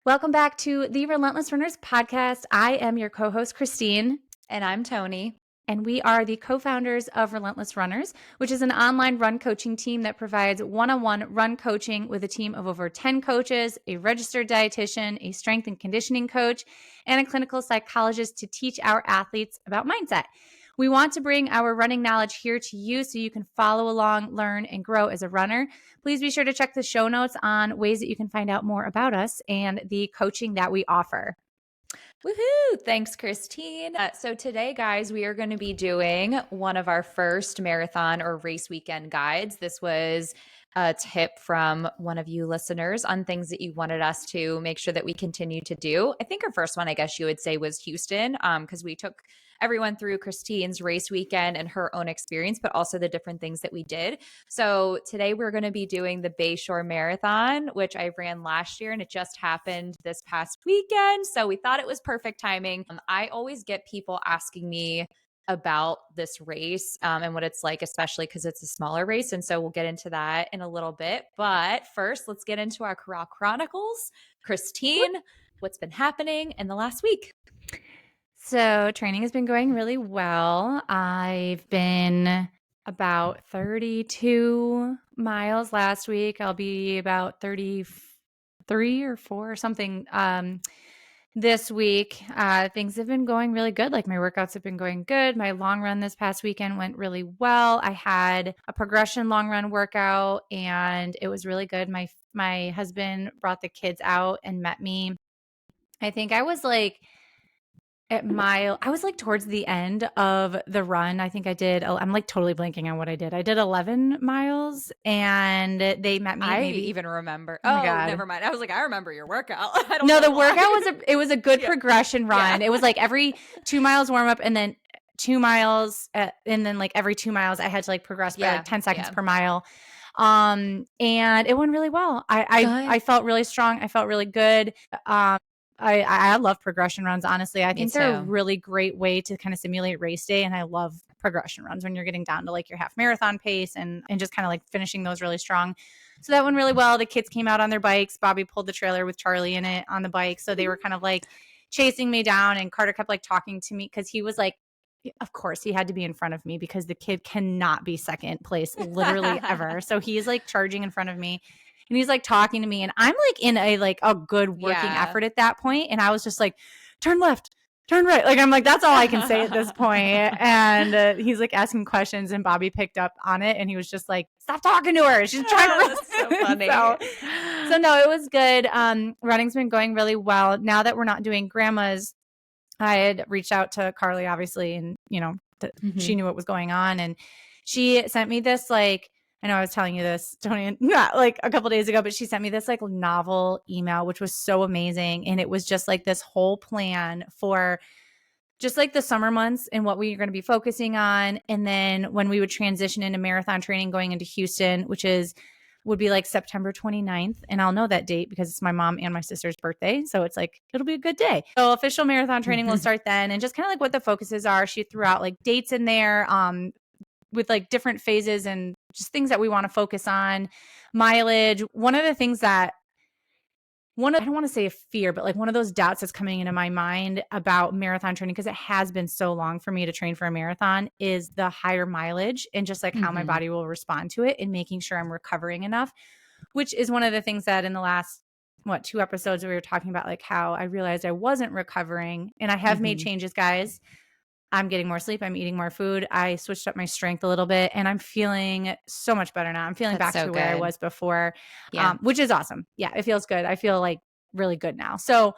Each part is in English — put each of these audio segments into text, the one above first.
Welcome back to the Relentless Runners podcast. I am your co-host, Christine. And I'm Toni. And we are the co-founders of Relentless Runners, which is an online run coaching team that provides one-on-one run coaching with a team of over 10 coaches, a registered dietitian, a strength and conditioning coach, and a clinical psychologist to teach our athletes about mindset. We want to bring our running knowledge here to you so you can follow along, learn, and grow as a runner. Please be sure to check the show notes on ways that you can find out more about us and the coaching that we offer. Woohoo! Thanks, Christine. So today, guys, we are going to be doing one of our first marathon or race weekend guides. This was a tip from one of you listeners on things that you wanted us to make sure that we continue to do. I think our first one, I guess you would say, was Houston, because we took everyone through Christine's race weekend and her own experience, but also the different things that we did. So today we're going to be doing the Bayshore Marathon, which I ran last year and it just happened this past weekend. So we thought it was perfect timing. I always get people asking me about this race and what it's like, especially because it's a smaller race. And so we'll get into that in a little bit. But first, let's get into our Corral Chronicles. Christine, what's been happening in the last week? So training has been going really well. I've been about 32 miles last week. I'll be about 33 or 4 or something this week. Things have been going really good. Like my workouts have been going good. My long run this past weekend went really well. I had a progression long run workout and it was really good. My husband brought the kids out and met me. I think I was like towards the end of the run. I think I'm like totally blanking on what I did. I did 11 miles and they met me. I even remember. Oh my God. Never mind. I was like, I remember your workout. The workout was a good progression run. Yeah. It was like every 2 miles warm up and then 2 miles. And then like every 2 miles I had to like progress by like 10 seconds per mile. And it went really well. I felt really strong. I felt really good. I love progression runs, honestly. I think they're a really great way to kind of simulate race day. And I love progression runs when you're getting down to like your half marathon pace and just kind of like finishing those really strong. So that went really well. The kids came out on their bikes. Bobby pulled the trailer with Charlie in it on the bike. So they were kind of like chasing me down, and Carter kept like talking to me because he was like, of course he had to be in front of me because the kid cannot be second place literally ever. So he's like charging in front of me. And he's like talking to me and I'm like in a good working effort at that point. And I was just like, turn left, turn right. Like, I'm like, that's all I can say at this point. And he's like asking questions and Bobby picked up on it. And he was just like, stop talking to her. She's trying to run. That's so funny. so no, it was good. Running's been going really well. Now that we're not doing grandma's, I had reached out to Carly, obviously. And, she knew what was going on. And she sent me this, like, I know I was telling you this, Toni, not like a couple days ago, but she sent me this like novel email, which was so amazing. And it was just like this whole plan for just like the summer months and what we were going to be focusing on. And then when we would transition into marathon training going into Houston, would be like September 29th. And I'll know that date because it's my mom and my sister's birthday. So it's like, it'll be a good day. So official marathon training will start then. And just kind of like what the focuses are. She threw out like dates in there, with like different phases and just things that we want to focus on, mileage. One of the things that I don't want to say a fear, but like one of those doubts that's coming into my mind about marathon training, because it has been so long for me to train for a marathon, is the higher mileage and just like how my body will respond to it and making sure I'm recovering enough, which is one of the things that in the last 2 episodes we were talking about, like how I realized I wasn't recovering. And I have made changes, guys. I'm getting more sleep. I'm eating more food. I switched up my strength a little bit and I'm feeling so much better now. I'm feeling back to where I was before, which is awesome. Yeah, it feels good. I feel like really good now. So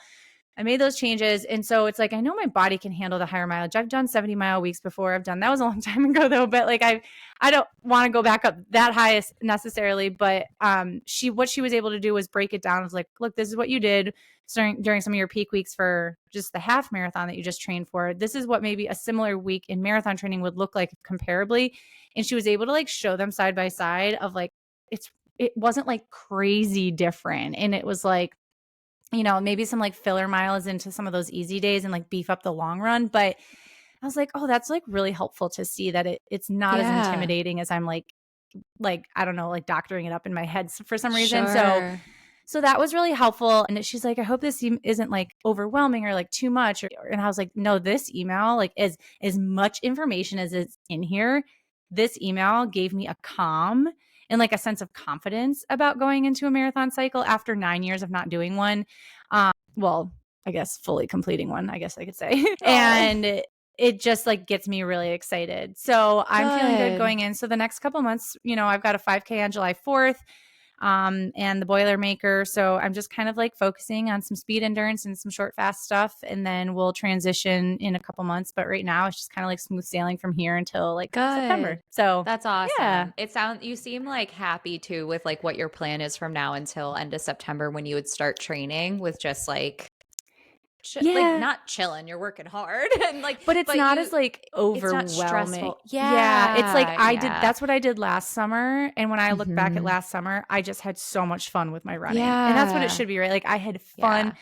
I made those changes. And so it's like, I know my body can handle the higher mileage. I've done 70-mile weeks before. That was a long time ago though. But like, I don't want to go back up that high necessarily. But what she was able to do was break it down. It was like, look, this is what you did during some of your peak weeks for just the half marathon that you just trained for. This is what maybe a similar week in marathon training would look like comparably. And she was able to like show them side by side of like, it wasn't like crazy different. And it was like, maybe some like filler miles into some of those easy days and like beef up the long run. But I was like, oh, that's like really helpful to see that it's not as intimidating as I'm like, I don't know, like doctoring it up in my head for some reason. So So that was really helpful. And she's like, I hope this isn't like overwhelming or like too much. And I was like, no, this email, like as much information as is in here, this email gave me a calm and like a sense of confidence about going into a marathon cycle after 9 years of not doing one. Well, I guess fully completing one, I guess I could say. And it just like gets me really excited. So I'm feeling good going in. So the next couple months, you know, I've got a 5K on July 4th. And the Boilermaker. So I'm just kind of like focusing on some speed endurance and some short, fast stuff. And then we'll transition in a couple months. But right now it's just kind of like smooth sailing from here until like September. So that's awesome. Yeah. You seem like happy too with like what your plan is from now until end of September when you would start training with just like like not chilling, you're working hard and like, but it's not as like overwhelming. It's not stressful. Yeah. It's like that's what I did last summer. And when I look back at last summer, I just had so much fun with my running. And that's what it should be, right? Like I had fun. Yeah.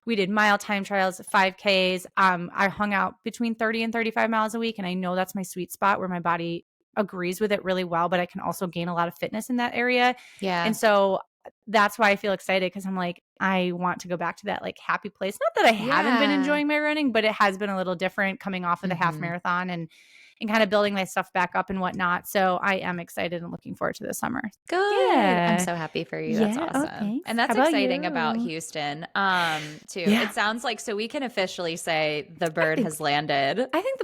We did mile time trials, 5Ks. I hung out between 30 and 35 miles a week. And I know that's my sweet spot where my body agrees with it really well, but I can also gain a lot of fitness in that area. Yeah. And so that's why I feel excited, because I'm like, I want to go back to that like happy place. Not that I haven't been enjoying my running, but it has been a little different coming off of the half marathon and kind of building my stuff back up and whatnot. So I am excited and looking forward to the summer. Good. Yeah. I'm so happy for you. That's awesome. Okay. And that's exciting about Houston too. Yeah. It sounds like, so we can officially say the bird has landed. I think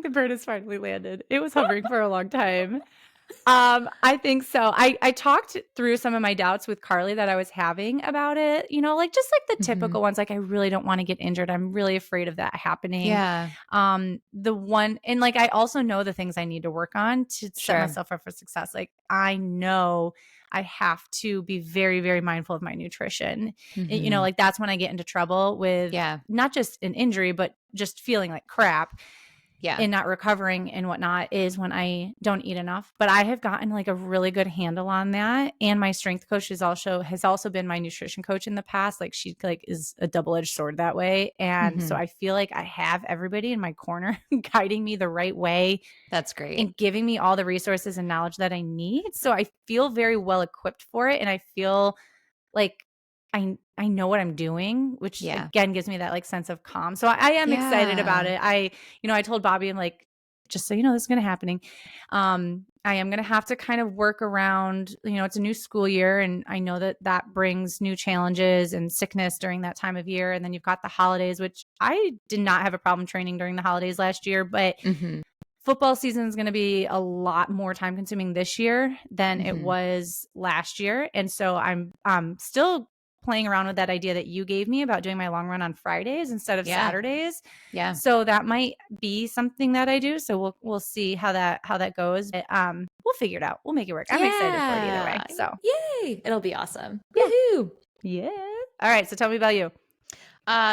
the bird has finally landed. It was hovering for a long time. I think so. I talked through some of my doubts with Carly that I was having about it, you know, like just like the typical ones, like I really don't want to get injured. I'm really afraid of that happening. Yeah. The one, and like I also know the things I need to work on to set myself up for success. Like I know I have to be very, very mindful of my nutrition. You know, like that's when I get into trouble with not just an injury, but just feeling like crap. Yeah. And not recovering and whatnot is when I don't eat enough. But I have gotten like a really good handle on that. And my strength coach has also been my nutrition coach in the past. Like she like is a double-edged sword that way. And so I feel like I have everybody in my corner guiding me the right way. That's great. And giving me all the resources and knowledge that I need. So I feel very well equipped for it. And I feel like I know what I'm doing, which again gives me that like sense of calm. So I am excited about it. I told Bobby, I'm like, just so you know, this is going to happening. I am going to have to kind of work around, you know, it's a new school year and I know that brings new challenges and sickness during that time of year. And then you've got the holidays, which I did not have a problem training during the holidays last year, but football season is going to be a lot more time consuming this year than it was last year. And so I'm still playing around with that idea that you gave me about doing my long run on Fridays instead of Saturdays. Yeah. So that might be something that I do. So we'll see how that goes. But, we'll figure it out. We'll make it work. I'm excited for it either way. So yay. It'll be awesome. Woohoo. Yeah. All right. So tell me about you.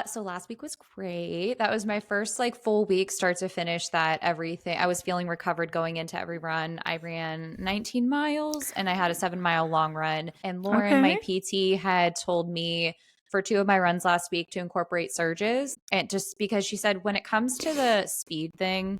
So last week was great. That was my first like full week, start to finish, that everything. I was feeling recovered going into every run. I ran 19 miles and I had a 7-mile long run. And Lauren, my PT, had told me for 2 of my runs last week to incorporate surges. And just because she said, when it comes to the speed thing,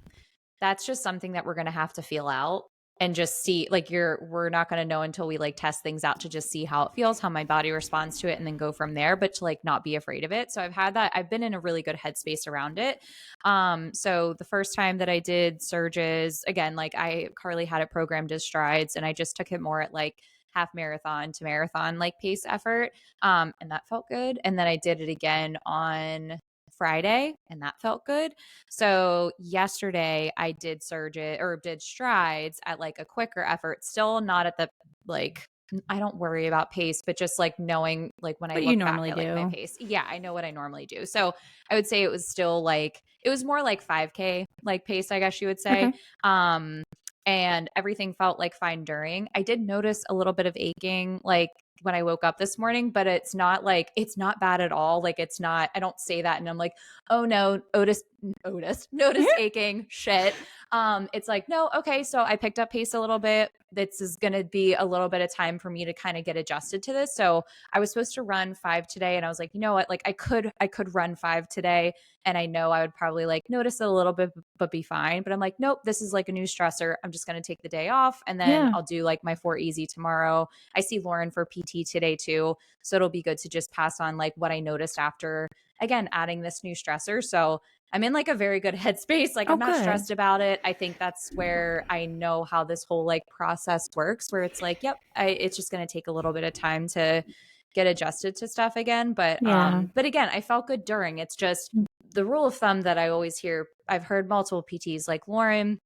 that's just something that we're going to have to feel out. And just see, like we're not going to know until we like test things out to just see how it feels, how my body responds to it, and then go from there. But to like not be afraid of it. So I've been in a really good headspace around it. So the first time that I did surges, again, like Carly had it programmed as strides, and I just took it more at like half marathon to marathon, like pace effort. And that felt good. And then I did it again on Friday, and that felt good. So yesterday I did strides at like a quicker effort, still not at the like, I don't worry about pace, but just like knowing like when I look back at like my pace. Yeah, I know what I normally do. So I would say it was still like, it was more like 5K like pace, I guess you would say. And everything felt like fine during. I did notice a little bit of aching like when I woke up this morning, but it's not bad at all. Like it's not, I don't say that and I'm like, oh no, notice aching, shit. It's like, no, okay, so I picked up pace a little bit. This is going to be a little bit of time for me to kind of get adjusted to this. So I was supposed to run 5 today, and I was like, you know what, like I could run 5 today, and I know I would probably like notice it a little bit but be fine. But I'm like, nope, this is like a new stressor. I'm just going to take the day off, and then I'll do like my 4 easy tomorrow. I see Lauren for PT today too, so it'll be good to just pass on like what I noticed after, again, adding this new stressor. So I'm in like a very good headspace. Like I'm not stressed about it. I think that's where I know how this whole like process works, where it's like, yep, it's just going to take a little bit of time to get adjusted to stuff again. But again, I felt good during. It's just the rule of thumb that I always hear. I've heard multiple PTs like Lauren,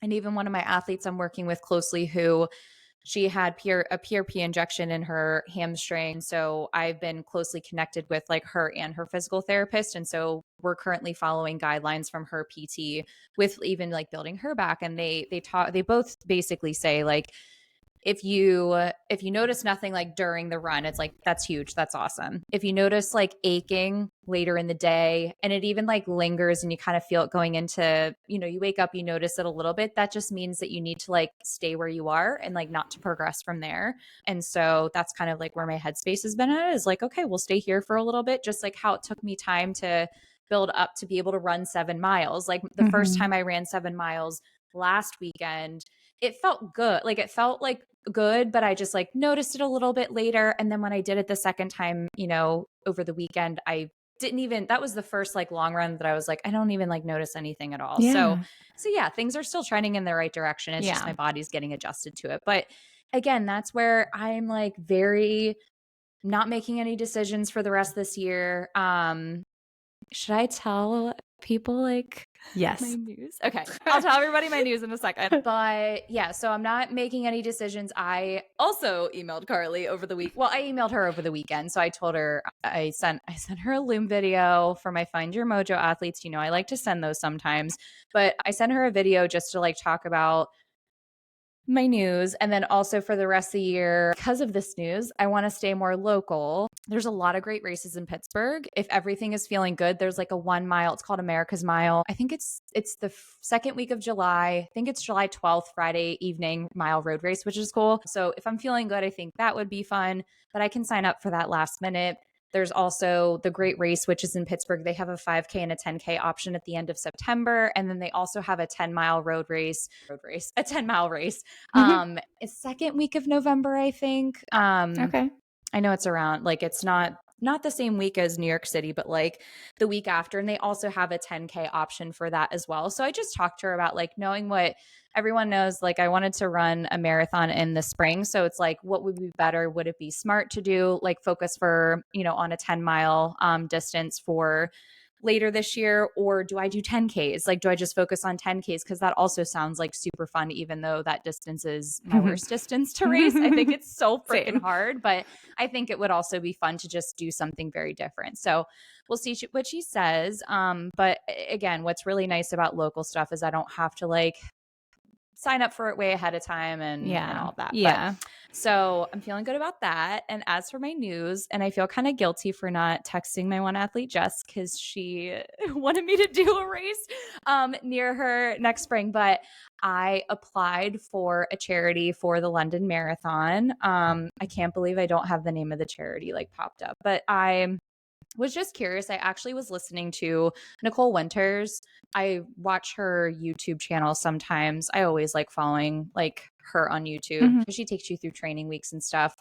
and even one of my athletes I'm working with closely who she had a PRP injection in her hamstring. So I've been closely connected with like her and her physical therapist. And so we're currently following guidelines from her PT with even like building her back. And they both basically say like, if you notice nothing like during the run, it's like, that's huge. That's awesome. If you notice like aching later in the day and it even like lingers and you kind of feel it going into, you wake up, you notice it a little bit, that just means that you need to like stay where you are and like not to progress from there. And so that's kind of like where my headspace has been at, is like, okay, we'll stay here for a little bit, just like how it took me time to build up to be able to run 7 miles. Like the first time I ran 7 miles last weekend, it felt good. Like it felt like good, but I just like noticed it a little bit later. And then when I did it the second time, over the weekend, I didn't even, that was the first like long run that I was like, I don't even like notice anything at all. So yeah, things are still trending in the right direction. It's just my body's getting adjusted to it. But again, that's where I'm like very not making any decisions for the rest of this year. Should I tell people like my news? Okay. I'll tell everybody my news in a second. But yeah, so I'm not making any decisions. I also emailed Carly over the week. Well, I emailed her over the weekend. So I told her I sent her a Loom video for my Find Your Mojo athletes. I like to send those sometimes, but I sent her a video just to like talk about my news. And then also for the rest of the year, because of this news, I want to stay more local. There's a lot of great races in Pittsburgh. If everything is feeling good, there's like a 1 mile. It's called America's Mile. I think it's the second week of July. I think it's July 12th, Friday evening mile road race, which is cool. So if I'm feeling good, I think that would be fun, but I can sign up for that last minute. There's also the Great Race, which is in Pittsburgh. They have a 5K and a 10K option at the end of September. And then they also have a 10-mile a 10-mile race. It's second week of November, I think. Okay. I know it's around, like, it's not the same week as New York City, but like the week after. And they also have a 10K option for that as well. So I just talked to her about like knowing what everyone knows. Like I wanted to run a marathon in the spring. So it's like, what would be better? Would it be smart to do like focus for, on a 10-mile distance for later this year, or do I do 10Ks? Like, do I just focus on 10Ks? Because that also sounds like super fun, even though that distance is my worst distance to race. I think it's so freaking hard, but I think it would also be fun to just do something very different. So we'll see what she says. But again, what's really nice about local stuff is I don't have to like sign up for it way ahead of time and all that. Yeah. But, so I'm feeling good about that. And as for my news, and I feel kind of guilty for not texting my one athlete, Jess, because she wanted me to do a race near her next spring. But I applied for a charity for the London Marathon. I can't believe I don't have the name of the charity like popped up, but I was just curious. I actually was listening to Nicole Winters. I watch her YouTube channel sometimes. I always like following like her on YouTube because she takes you through training weeks and stuff.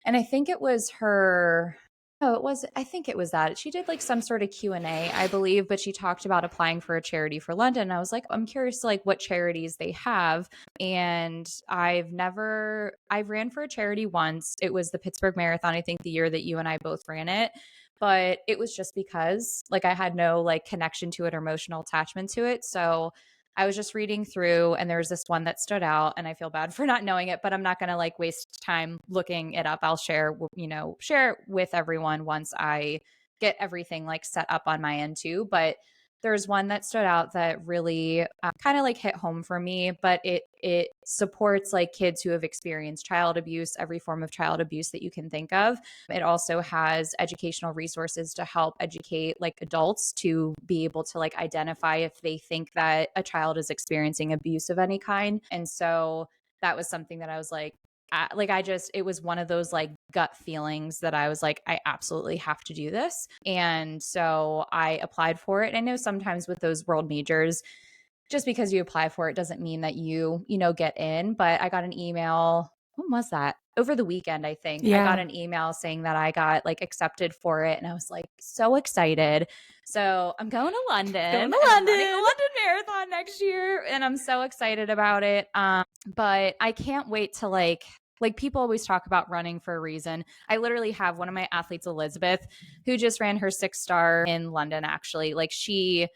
And I think it was her. I think it was that. She did like some sort of Q&A, I believe, but she talked about applying for a charity for London. And I was like, I'm curious to like what charities they have. And I've ran for a charity once. It was the Pittsburgh Marathon, I think the year that you and I both ran it. But it was just because like I had no like connection to it or emotional attachment to it. So I was just reading through and there was this one that stood out, and I feel bad for not knowing it, but I'm not going to like waste time looking it up. I'll share it with everyone once I get everything like set up on my end too. But there's one that stood out that really kind of like hit home for me, but it supports like kids who have experienced child abuse, every form of child abuse that you can think of. It also has educational resources to help educate like adults to be able to like identify if they think that a child is experiencing abuse of any kind. And so that was something that I was like, it was one of those like gut feelings that I was like, I absolutely have to do this. And so I applied for it. I know sometimes with those world majors, just because you apply for it doesn't mean that you get in. But I got an email. When was that? Over the weekend, I think. I got an email saying that I got like accepted for it. And I was like so excited. So I'm going to London. I'm running the London Marathon next year. And I'm so excited about it. But I can't wait to like people always talk about running for a reason. I literally have one of my athletes, Elizabeth, who just ran her 6-star in London, actually. Like she's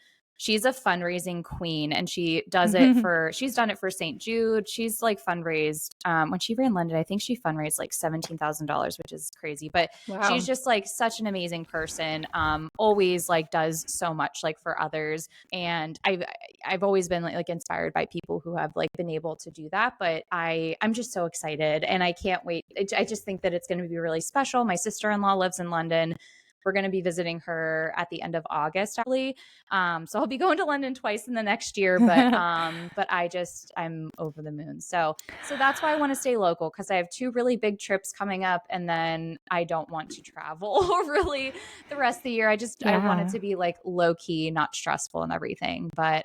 a fundraising queen, and she does it she's done it for St. Jude. She's like fundraised, when she ran London, I think she fundraised like $17,000, which is crazy, but she's just like such an amazing person. Always like does so much like for others. And I've always been like inspired by people who have like been able to do that, but I'm just so excited and I can't wait. I just think that it's going to be really special. My sister-in-law lives in London. We're going to be visiting her at the end of August, actually. So I'll be going to London twice in the next year, but I'm over the moon. So that's why I want to stay local, because I have 2 really big trips coming up, and then I don't want to travel really the rest of the year. I want it to be like low key, not stressful and everything. But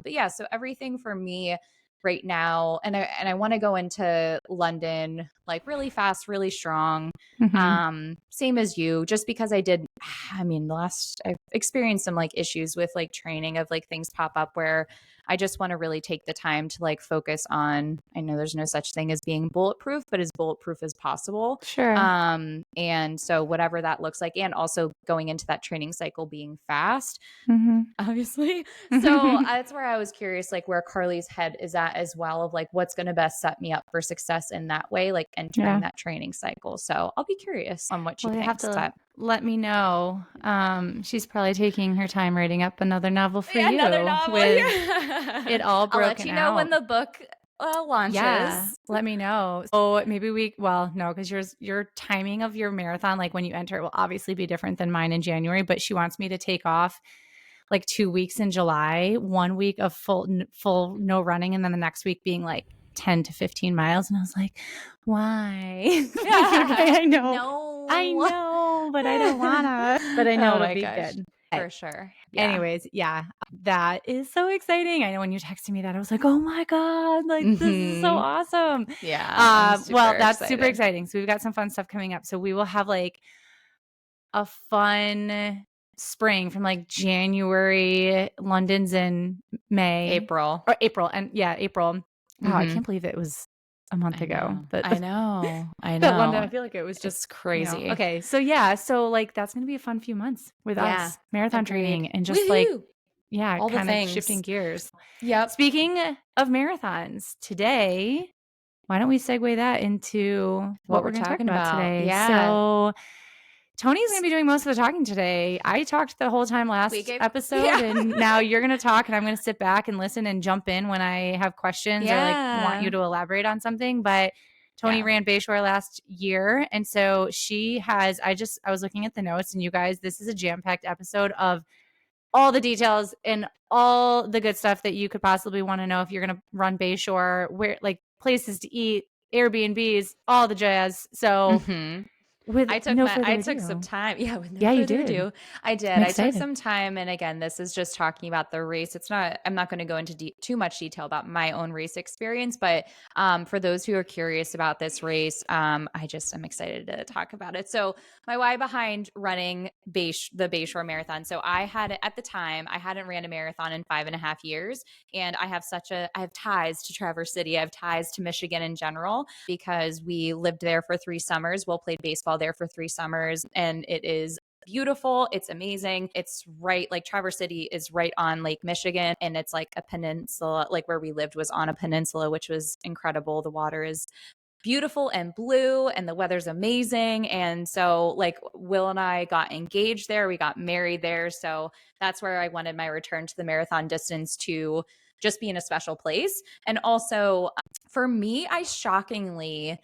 yeah, so everything for me right now, and I want to go into London like really fast, really strong. Same as you, just because I've experienced some like issues with like training of like things pop up where I just want to really take the time to like focus on, I know there's no such thing as being bulletproof, but as bulletproof as possible. Sure. And so whatever that looks like, and also going into that training cycle being fast, obviously. So that's where I was curious, like where Carly's head is at as well, of like what's going to best set me up for success in that way, like entering that training cycle. So I'll be curious on what she thinks. Have to let me know. She's probably taking her time writing up another novel for you. Another novel with it all broken out. I'll let you know when the book launches. Yeah, let me know. So maybe no, because your timing of your marathon, like when you enter, it will obviously be different than mine in January. But she wants me to take off like 2 weeks in July, 1 week of full no running, and then the next week being like 10 to 15 miles. And I was like, why? I know, but I don't wanna. But I know it'll be good. For sure. Yeah. Anyways, that is so exciting. I know when you texted me that, I was like, oh my God, like this is so awesome. Yeah. Well, that's super exciting. So we've got some fun stuff coming up. So we will have like a fun spring from like January. London's in April. And April. Wow, I can't believe it was a month ago. I know. London, I feel like it was just crazy. Okay, so like that's gonna be a fun few months with us marathon training and just like all the kind things. of shifting gears. Yep. Speaking of marathons, today, why don't we segue that into what we're going to talk about today? Yeah. So Toni's going to be doing most of the talking today. I talked the whole time last episode, and now you're going to talk, and I'm going to sit back and listen and jump in when I have questions or like want you to elaborate on something. But Toni ran Bayshore last year, and so she has. I was looking at the notes, and you guys, this is a jam-packed episode of all the details and all the good stuff that you could possibly want to know if you're going to run Bayshore, where like places to eat, Airbnbs, all the jazz. So. I took some time. Yeah, with no further ado. I did. I took some time, and again, this is just talking about the race. I'm not going to go into too much detail about my own race experience, but for those who are curious about this race, I'm excited to talk about it. So my why behind running the Bayshore Marathon. So at the time, I hadn't ran a marathon in 5.5 years, and I have ties to Traverse City. I have ties to Michigan in general because we lived there for 3 summers. We'll played baseball there for 3 summers, and it is beautiful. It's amazing. It's right, like Traverse City is right on Lake Michigan, and it's like a peninsula, like where we lived was on a peninsula, which was incredible. The water is beautiful and blue and the weather's amazing. And so like Will and I got engaged there, we got married there. So that's where I wanted my return to the marathon distance to just be in a special place. And also for me, I shockingly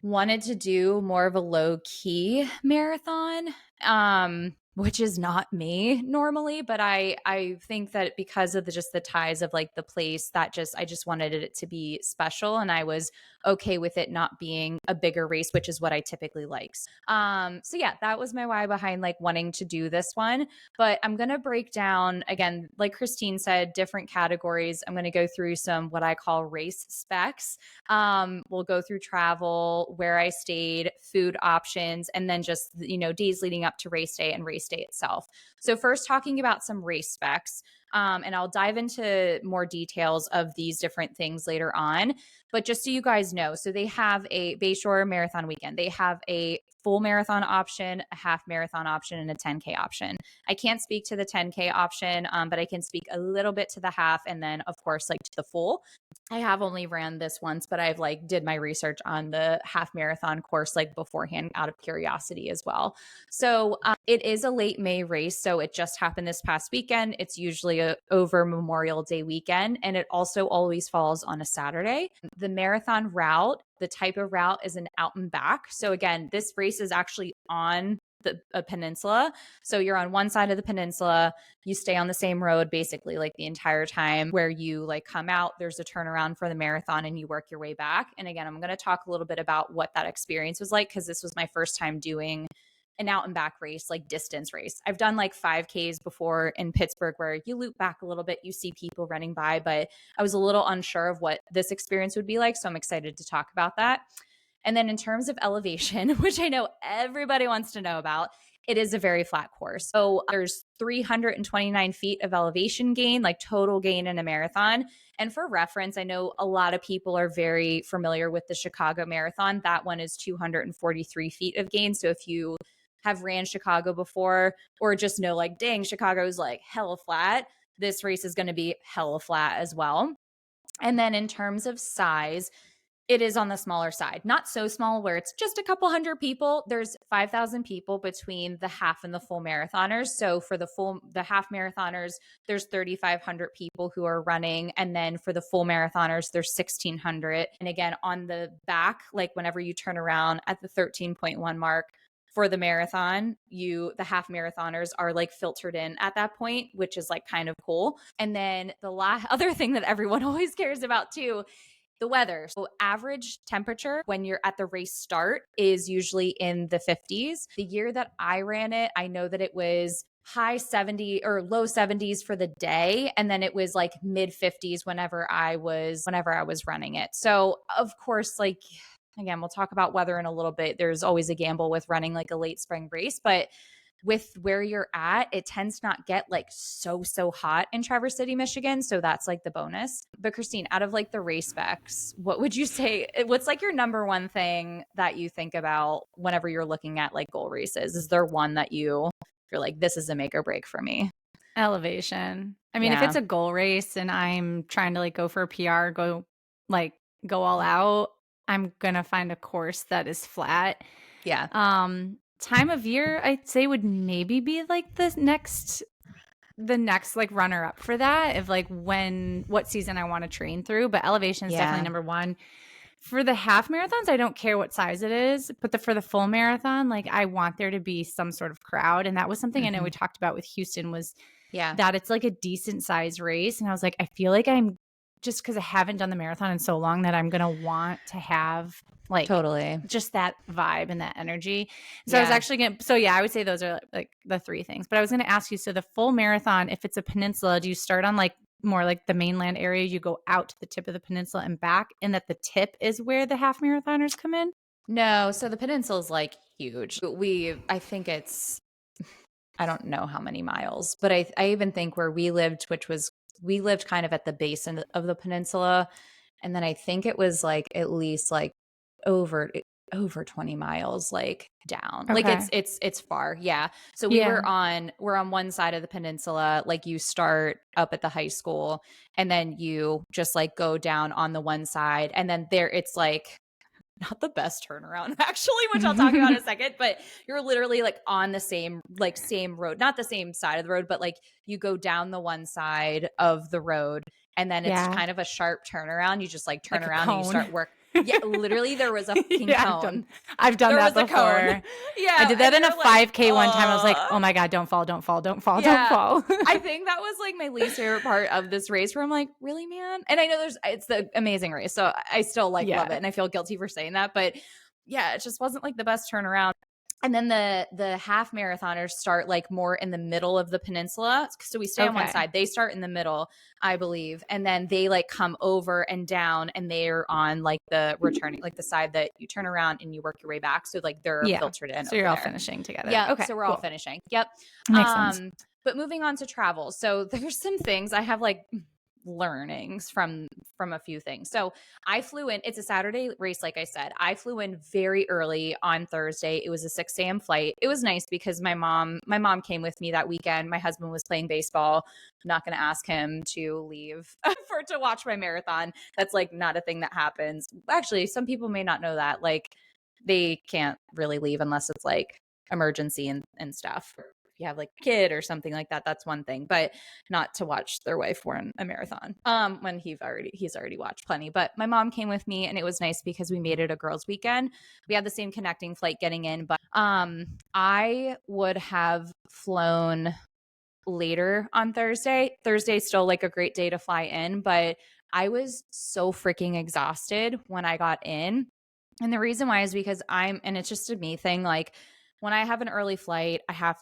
wanted to do more of a low key marathon, which is not me normally, but I think that because of just the ties of like the place, that I just wanted it to be special, and I was okay with it not being a bigger race, which is what I typically like. So yeah, that was my why behind like wanting to do this one. But I'm gonna break down again, like Christine said, different categories. I'm gonna go through some what I call race specs. We'll go through travel, where I stayed, food options, and then just, days leading up to race day and race day itself. So first talking about some race specs, and I'll dive into more details of these different things later on. But just so you guys know, so they have a Bayshore Marathon weekend. They have a full marathon option, a half marathon option, and a 10K option. I can't speak to the 10K option, but I can speak a little bit to the half, and then of course like to the full. I have only ran this once, but I've like did my research on the half marathon course like beforehand out of curiosity as well. So it is a late May race. So it just happened this past weekend. It's usually over Memorial Day weekend, and it also always falls on a Saturday. The marathon route, the type of route is an out and back. So again, this race is actually on a peninsula. So you're on one side of the peninsula, you stay on the same road basically like the entire time. Where you like come out, there's a turnaround for the marathon, and you work your way back. And again, I'm going to talk a little bit about what that experience was like, because this was my first time doing an out and back race, like distance race. I've done like 5Ks before in Pittsburgh where you loop back a little bit, you see people running by, but I was a little unsure of what this experience would be like. So I'm excited to talk about that. And then in terms of elevation, which I know everybody wants to know about, it is a very flat course. So there's 329 feet of elevation gain, like total gain in a marathon. And for reference, I know a lot of people are very familiar with the Chicago Marathon. That one is 243 feet of gain. So if you have ran Chicago before, or just know like, dang, Chicago's like hella flat, this race is going to be hella flat as well. And then in terms of size, it is on the smaller side, not so small where it's just a couple hundred people. There's 5,000 people between the half and the full marathoners. So for the half marathoners, there's 3,500 people who are running. And then for the full marathoners, there's 1,600. And again, on the back, like whenever you turn around at the 13.1 mark, for the marathon, the half marathoners are like filtered in at that point, which is like kind of cool. And then the other thing that everyone always cares about too, the weather. So average temperature when you're at the race start is usually in the 50s. The year that I ran it, I know that it was high 70 or low 70s for the day, and then it was like mid 50s whenever I was running it. So of course, like again, we'll talk about weather in a little bit. There's always a gamble with running like a late spring race, but with where you're at, it tends to not get like so hot in Traverse City, Michigan. So that's like the bonus. But Christine, out of like the race specs, what would you say, what's like your number one thing that you think about whenever you're looking at like goal races? Is there one that you're like, this is a make or break for me? Elevation. I mean, if it's a goal race and I'm trying to like go for a PR, go all out, I'm going to find a course that is flat. Yeah. Time of year, I'd say would maybe be like the next like runner up for that, of like what season I want to train through. But elevation is definitely number one. For the half marathons, I don't care what size it is, but for the full marathon, like I want there to be some sort of crowd. And that was something I know we talked about with Houston, was that it's like a decent size race. And I was like, I feel like I'm just, because I haven't done the marathon in so long, that I'm going to want to have like totally just that vibe and that energy. So I was actually going to, I would say those are like the three things. But I was going to ask you, so the full marathon, if it's a peninsula, do you start on like more like the mainland area, you go out to the tip of the peninsula and back, and that the tip is where the half marathoners come in? No, so the peninsula is like huge. I think it's, I don't know how many miles, but I even think where we lived, we lived kind of at the base of the peninsula. And then I think it was like at least like over 20 miles like down. Okay. Like it's far. Yeah. So we're on one side of the peninsula. Like you start up at the high school and then you just like go down on the one side, and then it's like not the best turnaround actually, which I'll talk about in a second, but you're literally like on the same road, not the same side of the road, but like you go down the one side of the road and then it's kind of a sharp turnaround. You just like turn like around and you start work. Yeah, literally there was a fucking cone. I've done there that was before. A cone. Yeah. I did that in a 5K like, one time. I was like, oh my God, don't fall, don't fall, don't fall, yeah. don't fall. I think that was like my least favorite part of this race where I'm like, really, man? And I know it's the amazing race. So I still like love it. And I feel guilty for saying that. But yeah, it just wasn't like the best turnaround. And then the half marathoners start like more in the middle of the peninsula. So we stay on one side. They start in the middle, I believe. And then they like come over and down and they're on like the returning, like the side that you turn around and you work your way back. So like they're filtered in. So you're all finishing together. Yeah. Okay. So we're all finishing. Yep. Makes sense. But moving on to travel. So there's some things I have like learnings from a few things. So I flew in, it's a Saturday race. Like I said, I flew in very early on Thursday. It was a 6 a.m. flight. It was nice because my mom came with me that weekend. My husband was playing baseball. I'm not going to ask him to leave to watch my marathon. That's like not a thing that happens. Actually, some people may not know that. Like they can't really leave unless it's like emergency and stuff. If you have like a kid or something like that, that's one thing, but not to watch their wife run a marathon when he's already watched plenty. But my mom came with me and it was nice because we made it a girls' weekend. We had the same connecting flight getting in, but I would have flown later on Thursday. Thursday's still like a great day to fly in, but I was so freaking exhausted when I got in. And the reason why is because and it's just a me thing, like when I have an early flight,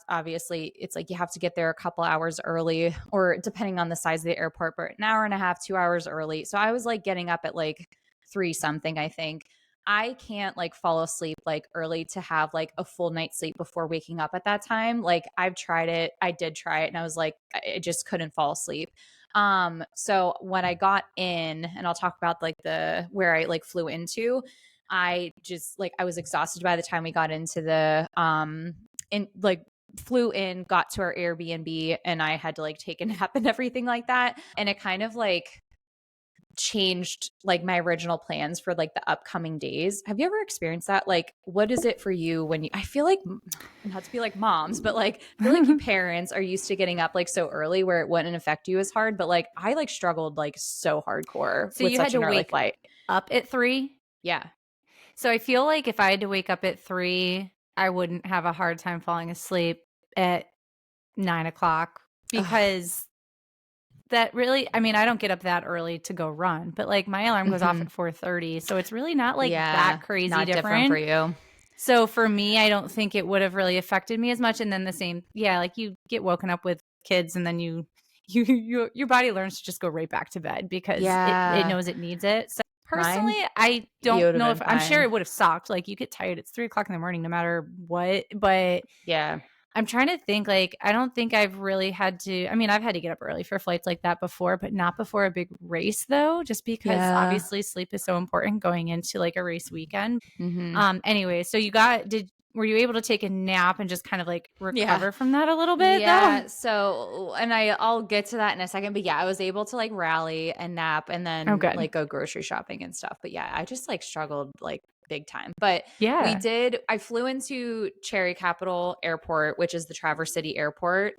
obviously it's like you have to get there a couple hours early or depending on the size of the airport, but an hour and a half, 2 hours early. So I was like getting up at like 3 something, I think. I can't like fall asleep like early to have like a full night's sleep before waking up at that time. Like I've tried it. I did try it and I was like, I just couldn't fall asleep. So when I got in, and I'll talk about like where I like flew into, I just like I was exhausted by the time we got into flew in, got to our Airbnb, and I had to like take a nap and everything like that. And it kind of like changed like my original plans for like the upcoming days. Have you ever experienced that? Like, what is it for you when I feel like, not to be like moms, but like I feel like you parents are used to getting up like so early where it wouldn't affect you as hard. But like I like struggled like so hardcore so with you such had to an early wake flight. Up at 3? Yeah. So I feel like if I had to wake up at 3, I wouldn't have a hard time falling asleep at 9 o'clock because that really, I mean, I don't get up that early to go run, but like my alarm goes off at 4:30. So it's really not like that crazy not different for you. So for me, I don't think it would have really affected me as much. And then the same, like you get woken up with kids and then your body learns to just go right back to bed because it knows it needs it. So personally, I don't know if I'm sure it would have sucked. Like you get tired. It's 3 o'clock in the morning, no matter what. But yeah, I'm trying to think. Like I don't think I've really had to. I mean, I've had to get up early for flights like that before, but not before a big race, though. Just because obviously sleep is so important going into like a race weekend. Anyway, so were you able to take a nap and just kind of like recover from that a little bit? Yeah. Though? So, and I'll get to that in a second, but yeah, I was able to like rally and nap and then like go grocery shopping and stuff. But yeah, I just like struggled like big time. But I flew into Cherry Capital Airport, which is the Traverse City Airport.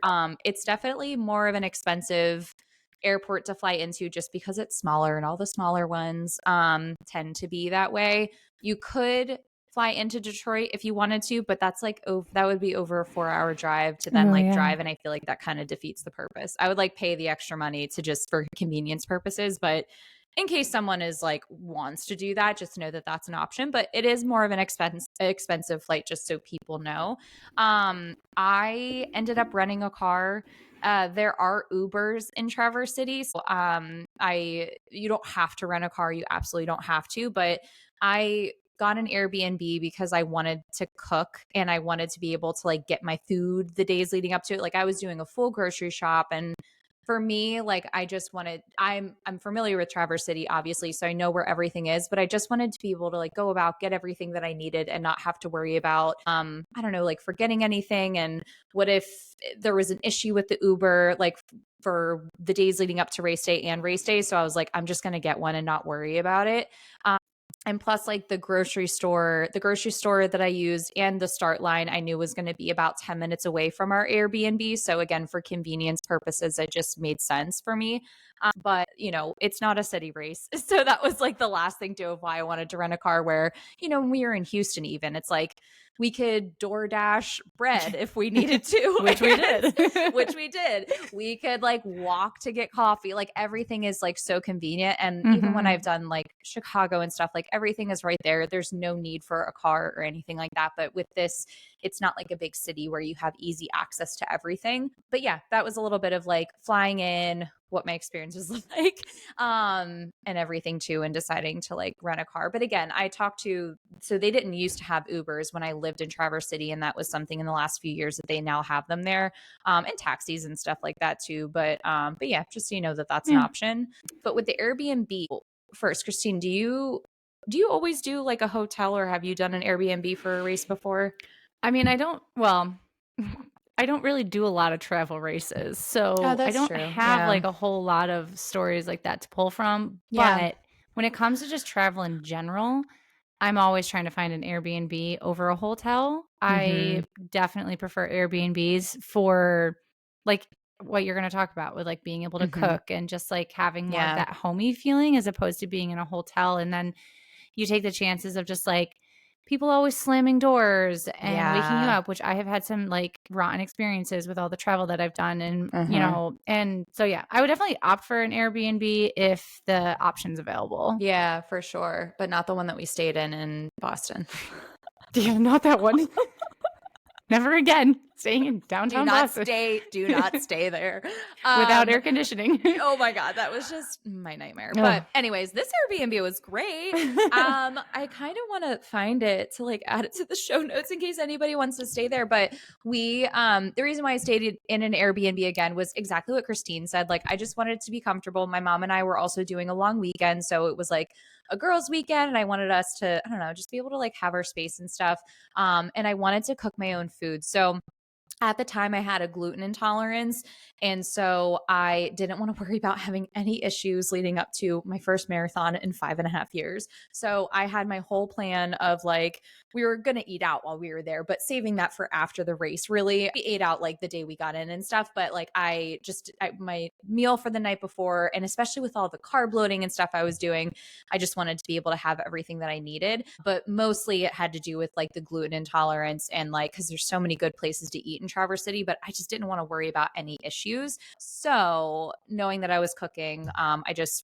It's definitely more of an expensive airport to fly into just because it's smaller and all the smaller ones tend to be that way. You could fly into Detroit if you wanted to, but that's like that would be over a 4-hour drive to then drive, and I feel like that kind of defeats the purpose. I would like pay the extra money to just for convenience purposes, but in case someone is like wants to do that, just know that that's an option. But it is more of an expensive flight, just so people know. I ended up renting a car. There are Ubers in Traverse City. So, you don't have to rent a car. You absolutely don't have to. But I got an Airbnb because I wanted to cook and I wanted to be able to like get my food the days leading up to it. Like I was doing a full grocery shop, and for me, like I just wanted, I'm familiar with Traverse City, obviously, so I know where everything is, but I just wanted to be able to like go about, get everything that I needed and not have to worry about, I don't know, like forgetting anything. And what if there was an issue with the Uber, like for the days leading up to race day and race day? So I was like, I'm just going to get one and not worry about it. And plus, like the grocery store that I used and the start line I knew was going to be about 10 minutes away from our Airbnb. So again, for convenience purposes, it just made sense for me. But, it's not a city race. So that was like the last thing too of why I wanted to rent a car where, when we were in Houston, even it's like we could DoorDash bread if we needed to, which we did. which we did. We could like walk to get coffee. Like everything is like so convenient. And even when I've done like Chicago and stuff, like everything is right there. There's no need for a car or anything like that. But with this, it's not like a big city where you have easy access to everything. But yeah, that was a little bit of like flying in, what my experience was like, and everything too, and deciding to like rent a car. But again, so they didn't used to have Ubers when I lived in Traverse City. And that was something in the last few years that they now have them there, and taxis and stuff like that too. But yeah, just so you know that that's an option. But with the Airbnb, first, Christine, do you always do like a hotel, or have you done an Airbnb for a race before? I mean, I don't really do a lot of travel races, so I don't have like a whole lot of stories like that to pull from. But when it comes to just travel in general, I'm always trying to find an Airbnb over a hotel. I definitely prefer Airbnbs for like what you're going to talk about with like being able to cook and just like having more of that homey feeling as opposed to being in a hotel. And then you take the chances of just like people always slamming doors and waking you up, which I have had some like rotten experiences with all the travel that I've done. And, and so, yeah, I would definitely opt for an Airbnb if the option's available. Yeah, for sure. But not the one that we stayed in Boston. Yeah, not that one. Never again. Staying in downtown Boston. Do not stay there. Without air conditioning. Oh my God, that was just my nightmare. But anyways, this Airbnb was great. I kind of want to find it to like add it to the show notes in case anybody wants to stay there. But the reason why I stayed in an Airbnb again was exactly what Christine said. Like, I just wanted it to be comfortable. My mom and I were also doing a long weekend. So it was like a girls' weekend, and I wanted us to, I don't know, just be able to like have our space and stuff. And I wanted to cook my own food. So at the time, I had a gluten intolerance. And so I didn't want to worry about having any issues leading up to my first marathon in 5.5 years. So I had my whole plan of like, we were going to eat out while we were there, but saving that for after the race. Really, we ate out like the day we got in and stuff. But like, my meal for the night before, and especially with all the carb loading and stuff I was doing, I just wanted to be able to have everything that I needed. But mostly it had to do with like the gluten intolerance and like, because there's so many good places to eat in Traverse City, but I just didn't want to worry about any issues. So knowing that I was cooking,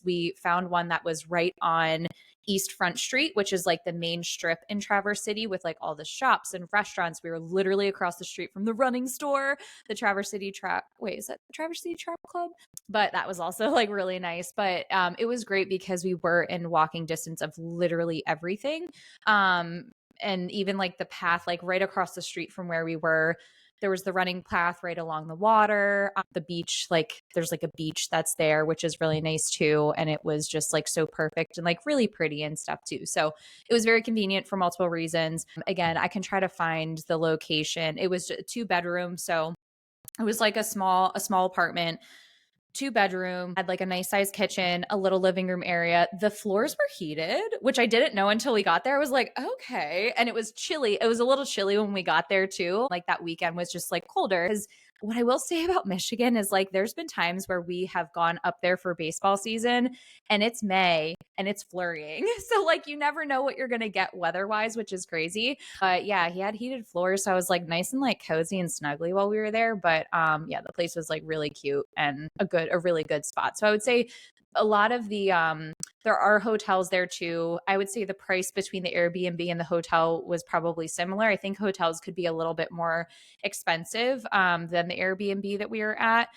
we found one that was right on East Front Street, which is like the main strip in Traverse City with like all the shops and restaurants. We were literally across the street from the running store, the Traverse City is that the Traverse City Travel Club? But that was also like really nice. But it was great because we were in walking distance of literally everything. And even like the path, like right across the street from where we were, there was the running path right along the water, the beach, like there's like a beach that's there, which is really nice too. And it was just like so perfect and like really pretty and stuff too. So it was very convenient for multiple reasons. Again, I can try to find the location. It was a 2-bedroom. So it was like a small apartment, 2-bedroom, had like a nice sized kitchen, a little living room area. The floors were heated, which I didn't know until we got there. I was like, okay. And it was chilly. It was a little chilly when we got there too. Like that weekend was just like colder. Because what I will say about Michigan is like there's been times where we have gone up there for baseball season and it's May and it's flurrying. So like you never know what you're going to get weather-wise, which is crazy. But yeah, he had heated floors. So I was like nice and like cozy and snuggly while we were there. But yeah, the place was like really cute and a really good spot. So I would say a lot of the there are hotels there too. I would say the price between the Airbnb and the hotel was probably similar. I think hotels could be a little bit more expensive than the Airbnb that we were at.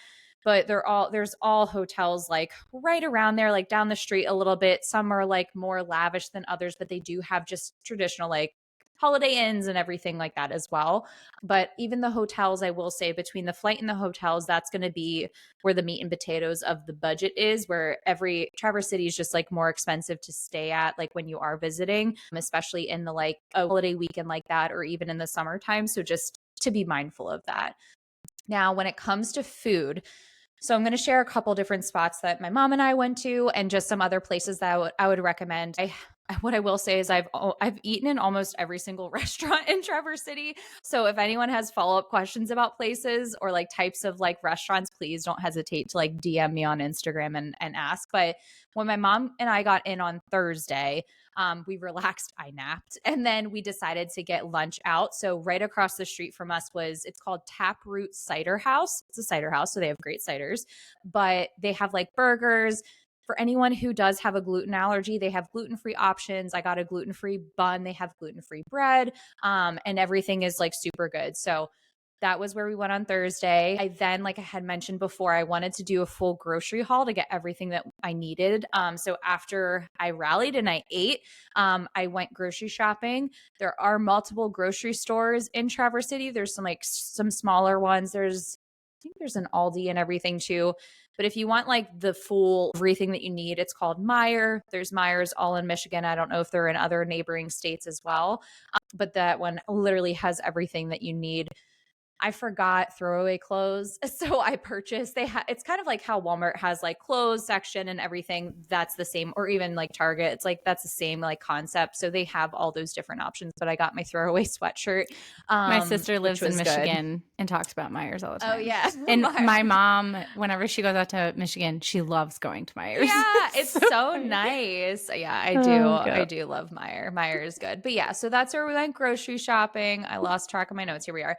But there's all hotels like right around there, like down the street a little bit. Some are like more lavish than others, but they do have just traditional like Holiday Inns and everything like that as well. But even the hotels, I will say between the flight and the hotels, that's going to be where the meat and potatoes of the budget is, where every Traverse City is just like more expensive to stay at, like when you are visiting, especially in the like a holiday weekend like that, or even in the summertime. So just to be mindful of that. Now, when it comes to food, so I'm going to share a couple different spots that my mom and I went to and just some other places that I would recommend. what I will say is I've eaten in almost every single restaurant in Traverse City. So if anyone has follow-up questions about places or like types of like restaurants, please don't hesitate to like DM me on Instagram and ask. But when my mom and I got in on Thursday, we relaxed, I napped, and then we decided to get lunch out. So right across the street from us it's called Taproot Cider House. It's a cider house, so they have great ciders, but they have like burgers. For anyone who does have a gluten allergy, they have gluten-free options. I got a gluten-free bun. They have gluten-free bread, and everything is like super good. So that was where we went on Thursday. I then, like I had mentioned before, I wanted to do a full grocery haul to get everything that I needed. So after I rallied and I ate, I went grocery shopping. There are multiple grocery stores in Traverse City. There's some smaller ones. I think there's an Aldi and everything too. But if you want like the full everything that you need, it's called Meijer. There's Meijers all in Michigan. I don't know if they're in other neighboring states as well. But that one literally has everything that you need. I forgot throwaway clothes. So I purchased, it's kind of like how Walmart has like clothes section and everything. That's the same, or even like Target. It's like, that's the same like concept. So they have all those different options, but I got my throwaway sweatshirt. My sister lives in Michigan good. and talks about Meijers all the time. Oh yeah. And my mom, whenever she goes out to Michigan, she loves going to Meijers. Yeah, it's so nice. Yeah, I do. I do love Meijer. Meijer is good. But yeah, so that's where we went grocery shopping. I lost track of my notes. Here we are.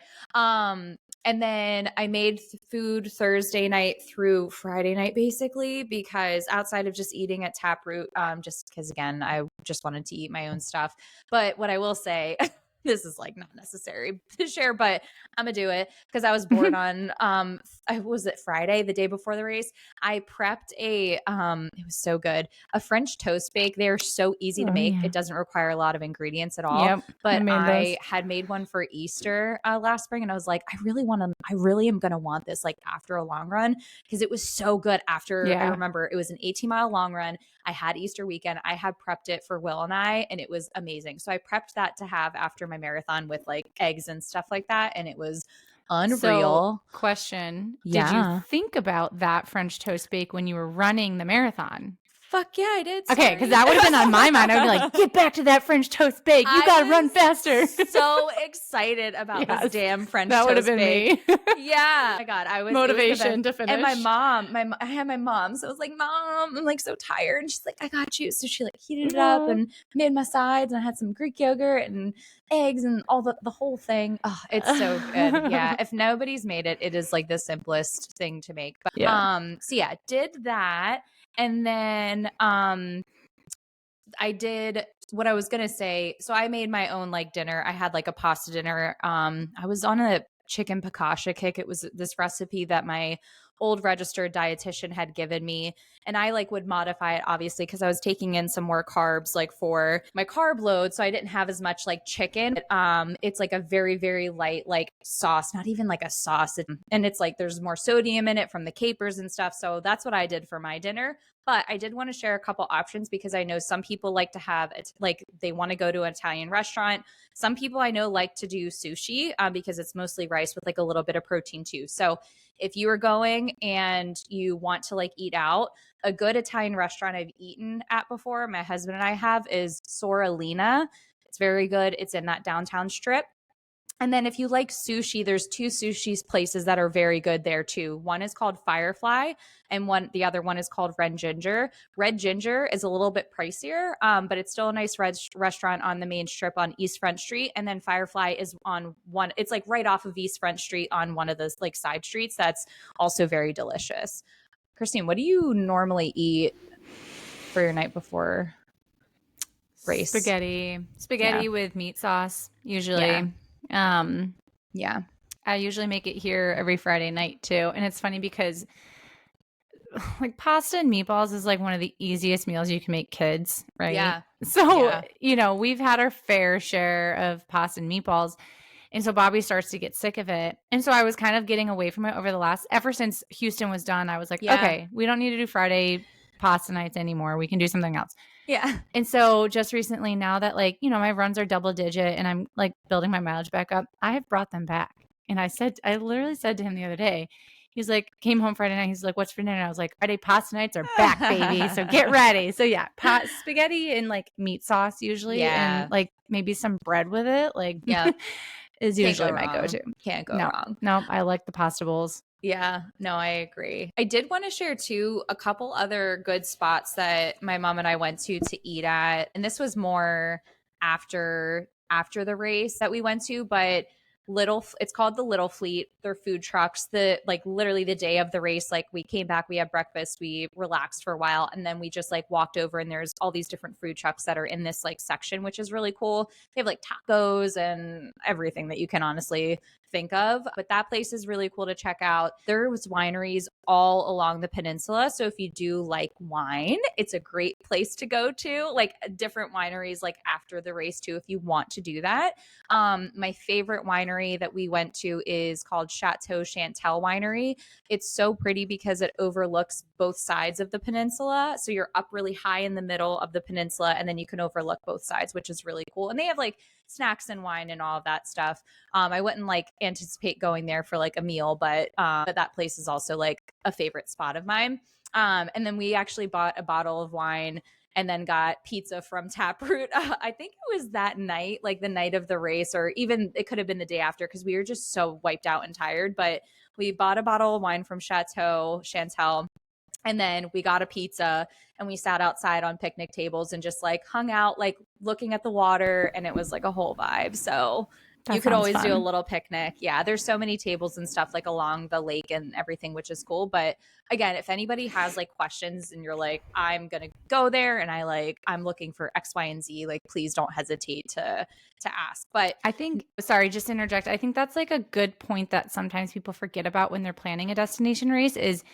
And then I made food Thursday night through Friday night, basically, because outside of just eating at Taproot, just because again, I just wanted to eat my own stuff. But what I will say, this is like not necessary to share, but I'm gonna do it because I was bored on was it Friday, the day before the race. I prepped it was so good, a French toast bake. They're so easy to make. Yeah. It doesn't require a lot of ingredients at all. Yep, but I had made one for Easter last spring, and I was like, I really am gonna want this like after a long run, because it was so good. After I remember it was an 18-mile long run. I had Easter weekend. I had prepped it for Will and I, and it was amazing. So I prepped that to have after my marathon with like eggs and stuff like that. And it was unreal. So, question. Yeah. Did you think about that French toast bake when you were running the marathon? Fuck yeah, I did. Okay, because that would have been on my mind. I would be like, get back to that French toast bake. You got to run faster. So excited about this damn French toast bake. That would have been me. Yeah. Oh my God. I was motivation to finish. And my mom, I had my mom. So I was like, Mom, I'm like so tired. And she's like, I got you. So she like heated it up and made my sides. And I had some Greek yogurt and eggs and all the whole thing. Oh, it's so good. Yeah. If nobody's made it, it is like the simplest thing to make. But so yeah, did that. And then I did what I was going to say. So I made my own like dinner. I had like a pasta dinner. I was on a chicken piccata kick. It was this recipe that my old registered dietitian had given me. And I like would modify it obviously because I was taking in some more carbs like for my carb load. So I didn't have as much like chicken. It's like a very, very light like sauce, not even like a sauce. And it's like there's more sodium in it from the capers and stuff. So that's what I did for my dinner. But I did want to share a couple options because I know some people like to have it, like they want to go to an Italian restaurant. Some people I know like to do sushi because it's mostly rice with like a little bit of protein too. So if you are going and you want to like eat out, a good Italian restaurant I've eaten at before, my husband and I have, is Sorellina. It's very good. It's in that downtown strip. And then if you like sushi, there's two sushi places that are very good there too. One is called Firefly and the other one is called Red Ginger. Red Ginger is a little bit pricier, but it's still a nice restaurant on the main strip on East Front Street. And then Firefly is on it's like right off of East Front Street on one of those like side streets. That's also very delicious. Christine, what do you normally eat for your night before race? Spaghetti with meat sauce usually. Yeah. I usually make it here every Friday night too. And it's funny because like pasta and meatballs is like one of the easiest meals you can make kids, right? Yeah. So, you know, we've had our fair share of pasta and meatballs. And so Bobby starts to get sick of it. And so I was kind of getting away from it ever since Houston was done. I was like, okay, we don't need to do Friday pasta nights anymore. We can do something else. Yeah. And so just recently, now that like, you know, my runs are double digit and I'm like building my mileage back up, I have brought them back. And I literally said to him the other day, he's like, came home Friday night. He's like, what's for dinner? I was like, Friday pasta nights are back, baby. So get ready. So yeah, spaghetti and like meat sauce usually, and like maybe some bread with it. Like, yeah, is usually my go-to. Can't go wrong. No, I like the pasta bowls. Yeah, no, I agree. I did want to share too a couple other good spots that my mom and I went to eat at, and this was more after the race that we went to, but it's called the Little Fleet. They're food trucks. The like literally the day of the race, like we came back, we had breakfast, we relaxed for a while, and then we just like walked over, and there's all these different food trucks that are in this like section, which is really cool. They have like tacos and everything that you can honestly think of, but that place is really cool to check out. There's wineries all along the peninsula, so if you do like wine, it's a great place to go to, like different wineries like after the race too if you want to do that. My favorite winery that we went to is called Chateau Chantel Winery. It's so pretty because it overlooks both sides of the peninsula, so you're up really high in the middle of the peninsula, and then you can overlook both sides, which is really cool. And they have like snacks and wine and all of that stuff. I wouldn't like anticipate going there for like a meal, but that place is also like a favorite spot of mine. And then we actually bought a bottle of wine and then got pizza from Taproot. I think it was that night, like the night of the race, or even it could have been the day after because we were just so wiped out and tired. But we bought a bottle of wine from Chateau Chantel. And then we got a pizza and we sat outside on picnic tables and just like hung out, like looking at the water. And it was like a whole vibe. So you could always do a little picnic. Yeah, there's so many tables and stuff like along the lake and everything, which is cool. But again, if anybody has like questions and you're like, I'm gonna go there and I'm looking for X, Y, and Z, like please don't hesitate to ask. But I think, sorry, just to interject, I think that's like a good point that sometimes people forget about when they're planning a destination race is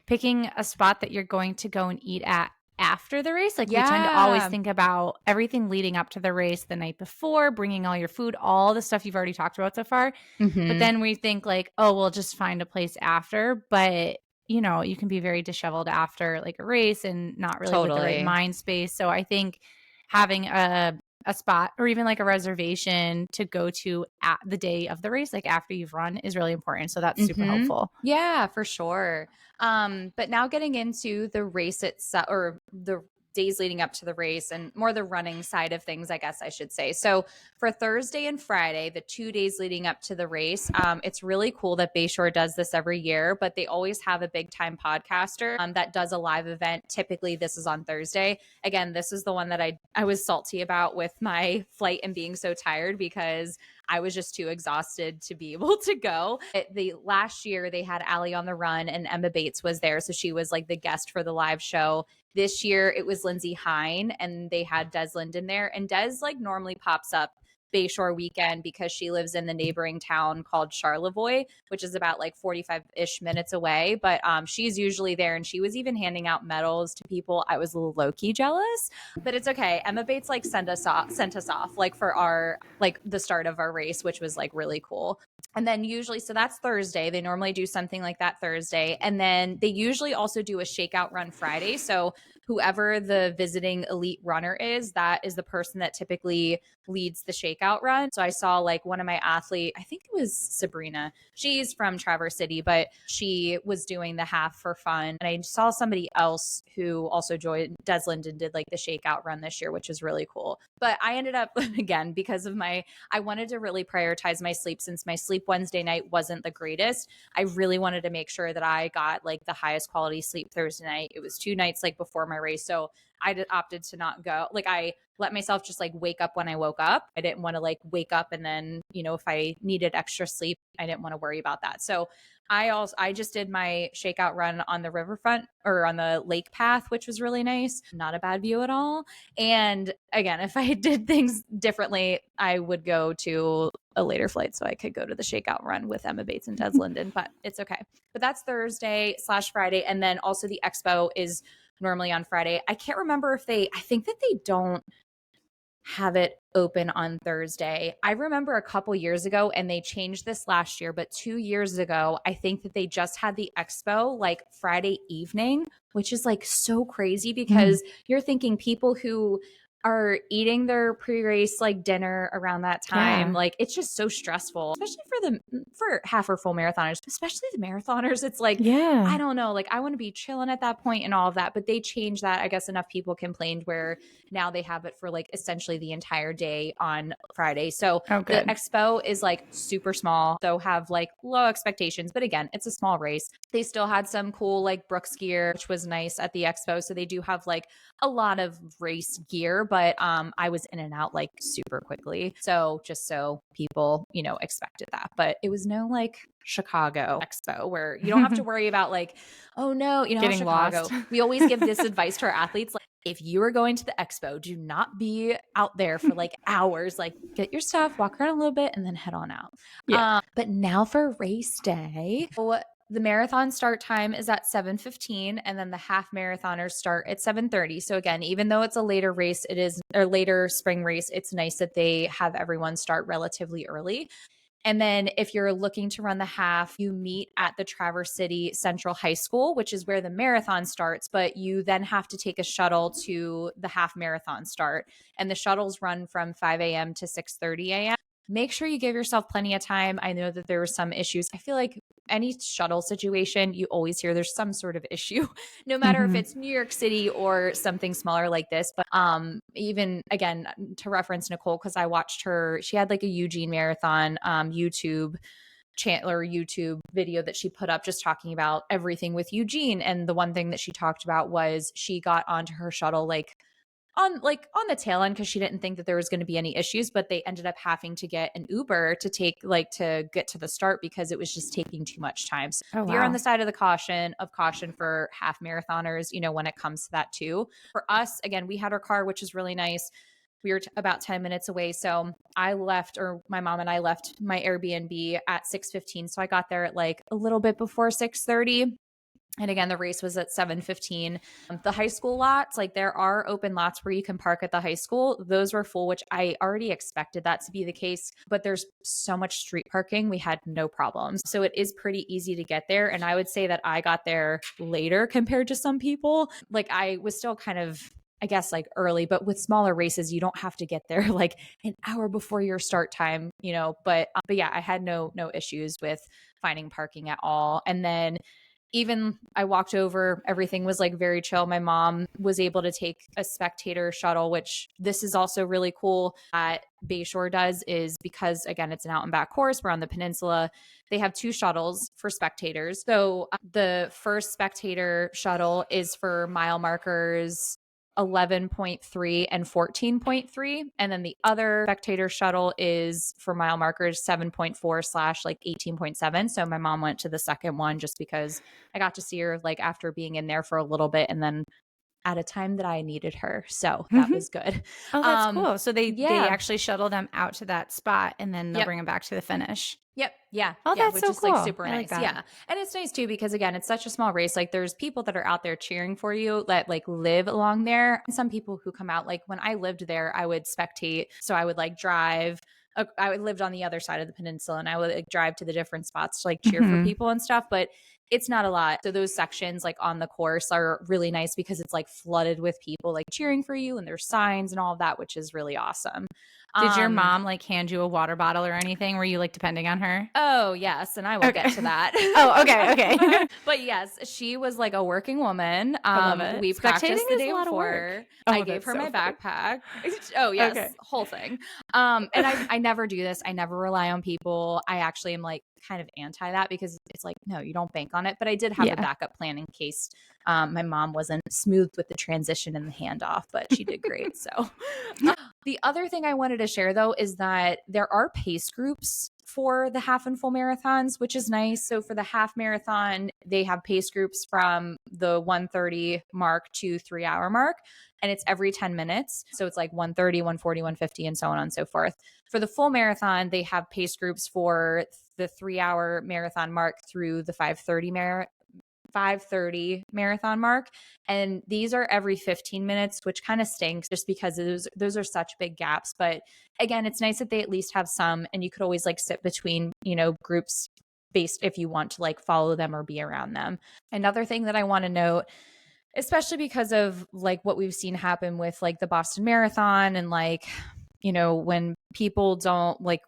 picking a spot that you're going to go and eat at after the race. Like we tend to always think about everything leading up to the race the night before, bringing all your food, all the stuff you've already talked about so far. Mm-hmm. But then we think like, oh, we'll just find a place after. But you know, you can be very disheveled after like a race and not really with the right mind space. So I think having a spot or even like a reservation to go to at the day of the race, like after you've run, is really important. So that's super helpful. Yeah, for sure. But now getting into the race itself, or the days leading up to the race and more the running side of things, I guess I should say. So for Thursday and Friday, the 2 days leading up to the race, it's really cool that Bayshore does this every year, but they always have a big time podcaster that does a live event. Typically this is on Thursday. Again, this is the one that I was salty about with my flight and being so tired because I was just too exhausted to be able to go. The last year they had Allie on the run and Emma Bates was there. So she was like the guest for the live show. This year it was Lindsay Hine and they had Des Linden there. And Des like normally pops up Bayshore weekend because she lives in the neighboring town called Charlevoix, which is about like 45-ish minutes away. But she's usually there, and she was even handing out medals to people. I was a little low-key jealous, but it's okay. Emma Bates like sent us off like for our like the start of our race, which was like really cool. And then usually, so that's Thursday. They normally do something like that Thursday. And then they usually also do a shakeout run Friday. So whoever the visiting elite runner is, that is the person that typically leads the shakeout run. So I saw like one of my athletes, I think it was Sabrina. She's from Traverse City, but she was doing the half for fun. And I saw somebody else who also joined, Des Linden, did like the shakeout run this year, which is really cool. But I ended up, again, because of I wanted to really prioritize my sleep since my sleep Wednesday night wasn't the greatest. I really wanted to make sure that I got like the highest quality sleep Thursday night. It was 2 nights like before my race. So I opted to not go. Like I let myself just like wake up when I woke up. I didn't want to like wake up and then, you know, if I needed extra sleep, I didn't want to worry about that. So I just did my shakeout run on the riverfront or on the lake path, which was really nice. Not a bad view at all. And again, if I did things differently, I would go to a later flight so I could go to the shakeout run with Emma Bates and Des Linden, but it's okay. But that's Thursday/Friday. And then also the expo is normally on Friday. I can't remember if I think that they don't have it open on Thursday. I remember a couple years ago, and they changed this last year, but 2 years ago, I think that they just had the expo like Friday evening, which is like so crazy because you're thinking people who are eating their pre-race like dinner around that time. Yeah. Like it's just so stressful, especially for half or full marathoners, especially the marathoners. It's like, I don't know, like I want to be chilling at that point and all of that, but they changed that. I guess enough people complained where now they have it for like essentially the entire day on Friday. So the expo is like super small, so have like low expectations, but again, it's a small race. They still had some cool like Brooks gear, which was nice at the expo. So they do have like a lot of race gear, but I was in and out like super quickly. So just so people, you know, expected that. But it was no like Chicago expo where you don't have to worry about like, oh no, you know, getting Chicago. lost. We always give this advice to our athletes. Like, if you are going to the expo, do not be out there for like hours. Like get your stuff, walk around a little bit, and then head on out. Yeah. But now for race day. The marathon start time is at 7:15 and then the half marathoners start at 7:30. So again, even though it's a later race, it is a later spring race, it's nice that they have everyone start relatively early. And then if you're looking to run the half, you meet at the Traverse City Central High School, which is where the marathon starts, but you then have to take a shuttle to the half marathon start. And the shuttles run from 5 a.m. to 6:30 a.m. Make sure you give yourself plenty of time. I know that there were some issues. I feel like any shuttle situation, you always hear there's some sort of issue, no matter if it's New York City or something smaller like this. But even again, to reference Nicole, because I watched her, she had like a Eugene Marathon YouTube video that she put up just talking about everything with Eugene. And the one thing that she talked about was she got onto her shuttle on the tail end because she didn't think that there was going to be any issues, but they ended up having to get an Uber to get to the start because it was just taking too much time. So if you're on the side of the caution for half marathoners, you know, when it comes to that too. For us, again, we had our car, which is really nice. We were about 10 minutes away. So my mom and I left my Airbnb at 6:15. So I got there at like a little bit before 6:30. And again, the race was at 7:15. The high school lots, like there are open lots where you can park at the high school. Those were full, which I already expected that to be the case, but there's so much street parking. We had no problems. So it is pretty easy to get there. And I would say that I got there later compared to some people. Like I was still kind of, I guess, like early, but with smaller races, you don't have to get there like an hour before your start time, you know, but yeah, I had no issues with finding parking at all. And then even I walked over, everything was like very chill. My mom was able to take a spectator shuttle, which this is also really cool at Bayshore does, is because again, it's an out and back course. We're on the peninsula. They have 2 shuttles for spectators. So the first spectator shuttle is for mile markers 11.3 and 14.3. And then the other spectator shuttle is for mile markers 7.4 / like 18.7. So my mom went to the second one just because I got to see her like after being in there for a little bit and then at a time that I needed her. So that was good. Oh, that's cool. So they actually shuttle them out to that spot and then they'll bring them back to the finish. Yep. Yeah. Oh, yeah, that's which so is cool. like super I nice. like that. Yeah. And it's nice too, because again, it's such a small race. Like there's people that are out there cheering for you that like live along there. And some people who come out, like when I lived there, I would spectate. So I would like drive. I lived on the other side of the peninsula and I would like drive to the different spots to like cheer for people and stuff. But it's not a lot. So those sections like on the course are really nice because it's like flooded with people like cheering for you and there's signs and all of that, which is really awesome. Did your mom like hand you a water bottle or anything? Were you like depending on her? Oh, yes. And I will get to that. Oh, okay. But yes, she was like a working woman. I love it. We practiced the day before. I gave her my backpack. Oh, yes. Okay. Whole thing. And I never do this. I never rely on people. I actually am like kind of anti that because it's like, no, you don't bank on it. But I did have a backup plan in case my mom wasn't smooth with the transition and the handoff, but she did great. So the other thing I wanted to share though is that there are pace groups for the half and full marathons, which is nice. So for the half marathon, they have pace groups from the 1:30 mark to 3 hour mark, and it's every 10 minutes. So it's like 1:30, 1:40, 1:50, and so on and so forth. For the full marathon, they have pace groups for the 3 hour marathon mark through the 5:30 marathon mark. And these are every 15 minutes, which kind of stinks just because those are such big gaps. But again, it's nice that they at least have some, and you could always like sit between, you know, groups based if you want to like follow them or be around them. Another thing that I want to note, especially because of like what we've seen happen with like the Boston Marathon and like, when people don't like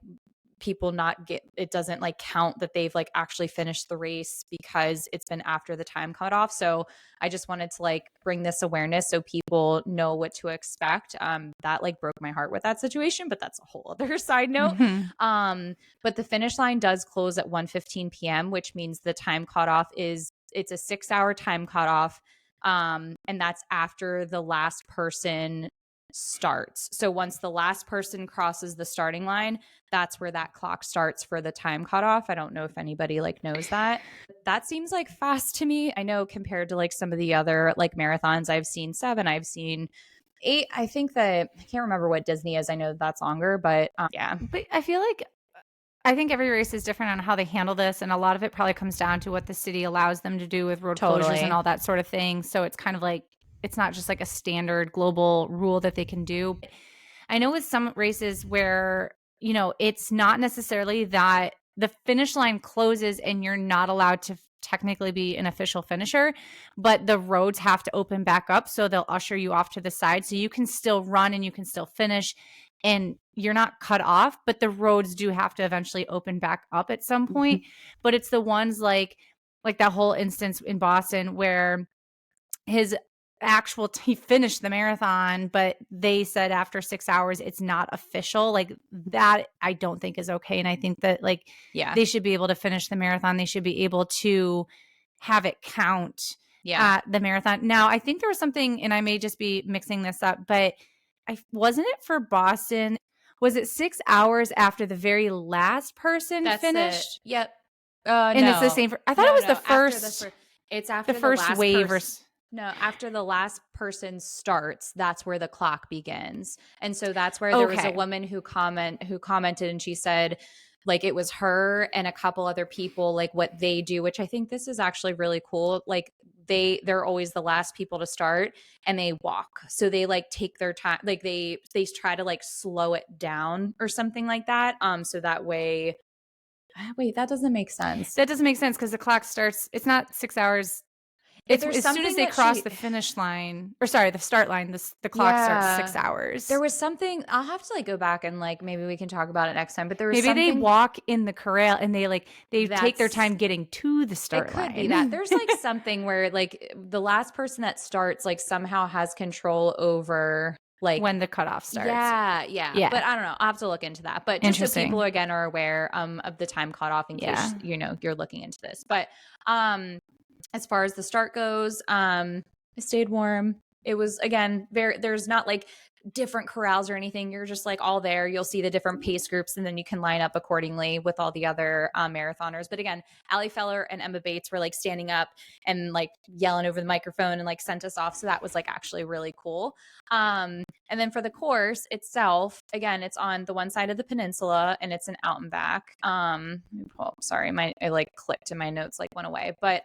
people not get it doesn't like count that they've like actually finished the race because it's been after the time cutoff. So I just wanted to like bring this awareness so people know what to expect. That like broke my heart with that situation, but that's a whole other side note. But the finish line does close at 1:15 p.m., which means the time cutoff it's a 6-hour time cutoff. And that's after the last person starts. So once the last person crosses the starting line, that's where that clock starts for the time cutoff. I don't know if anybody like knows that. That seems like fast to me. I know compared to like some of the other like marathons, I've seen 7, I've seen 8. I think that I can't remember what Disney is. I know that's longer, but yeah. But I think every race is different on how they handle this, and a lot of it probably comes down to what the city allows them to do with road closures and all that sort of thing. So it's kind of like it's not just like a standard global rule that they can do. I know with some races where, it's not necessarily that the finish line closes and you're not allowed to technically be an official finisher, but the roads have to open back up. So they'll usher you off to the side. So you can still run and you can still finish and you're not cut off, but the roads do have to eventually open back up at some point. But it's the ones like that whole instance in Boston where he finished the marathon, but they said after 6 hours it's not official. Like that I don't think is okay. And I think that they should be able to finish the marathon. They should be able to have it count at the marathon. Now I think there was something, and I may just be mixing this up, but wasn't it for Boston? Was it 6 hours after the very last person finished? Yep. And no. It's the same I thought it was the first. It's after the first last wave No, after the last person starts, that's where the clock begins. And so that's where there was a woman who commented and she said like it was her and a couple other people, like what they do, which I think this is actually really cool. Like they're always the last people to start and they walk. So they like take their time, like they try to like slow it down or something like that. So that way, wait, that doesn't make sense. That doesn't make sense because the clock starts, it's not 6 hours. It's as soon as they cross the finish line, or sorry, the start line, the clock starts 6 hours. There was something, I'll have to like go back and like maybe we can talk about it next time. But there was maybe they walk in the Corral and they take their time getting to the start line. It could be that. There's like something where like the last person that starts like somehow has control over like when the cutoff starts. Yeah. But I don't know. I'll have to look into that. But just so people again are aware of the time cutoff in case you're looking into this. But as far as the start goes, I stayed warm. It was, again, there's not like different corrals or anything. You're just like all there. You'll see the different pace groups and then you can line up accordingly with all the other marathoners. But again, Allie Feller and Emma Bates were like standing up and like yelling over the microphone and like sent us off. So that was like actually really cool. And then for the course itself, again, it's on the one side of the peninsula and it's an out and back. Sorry, I like clicked and my notes like went away. But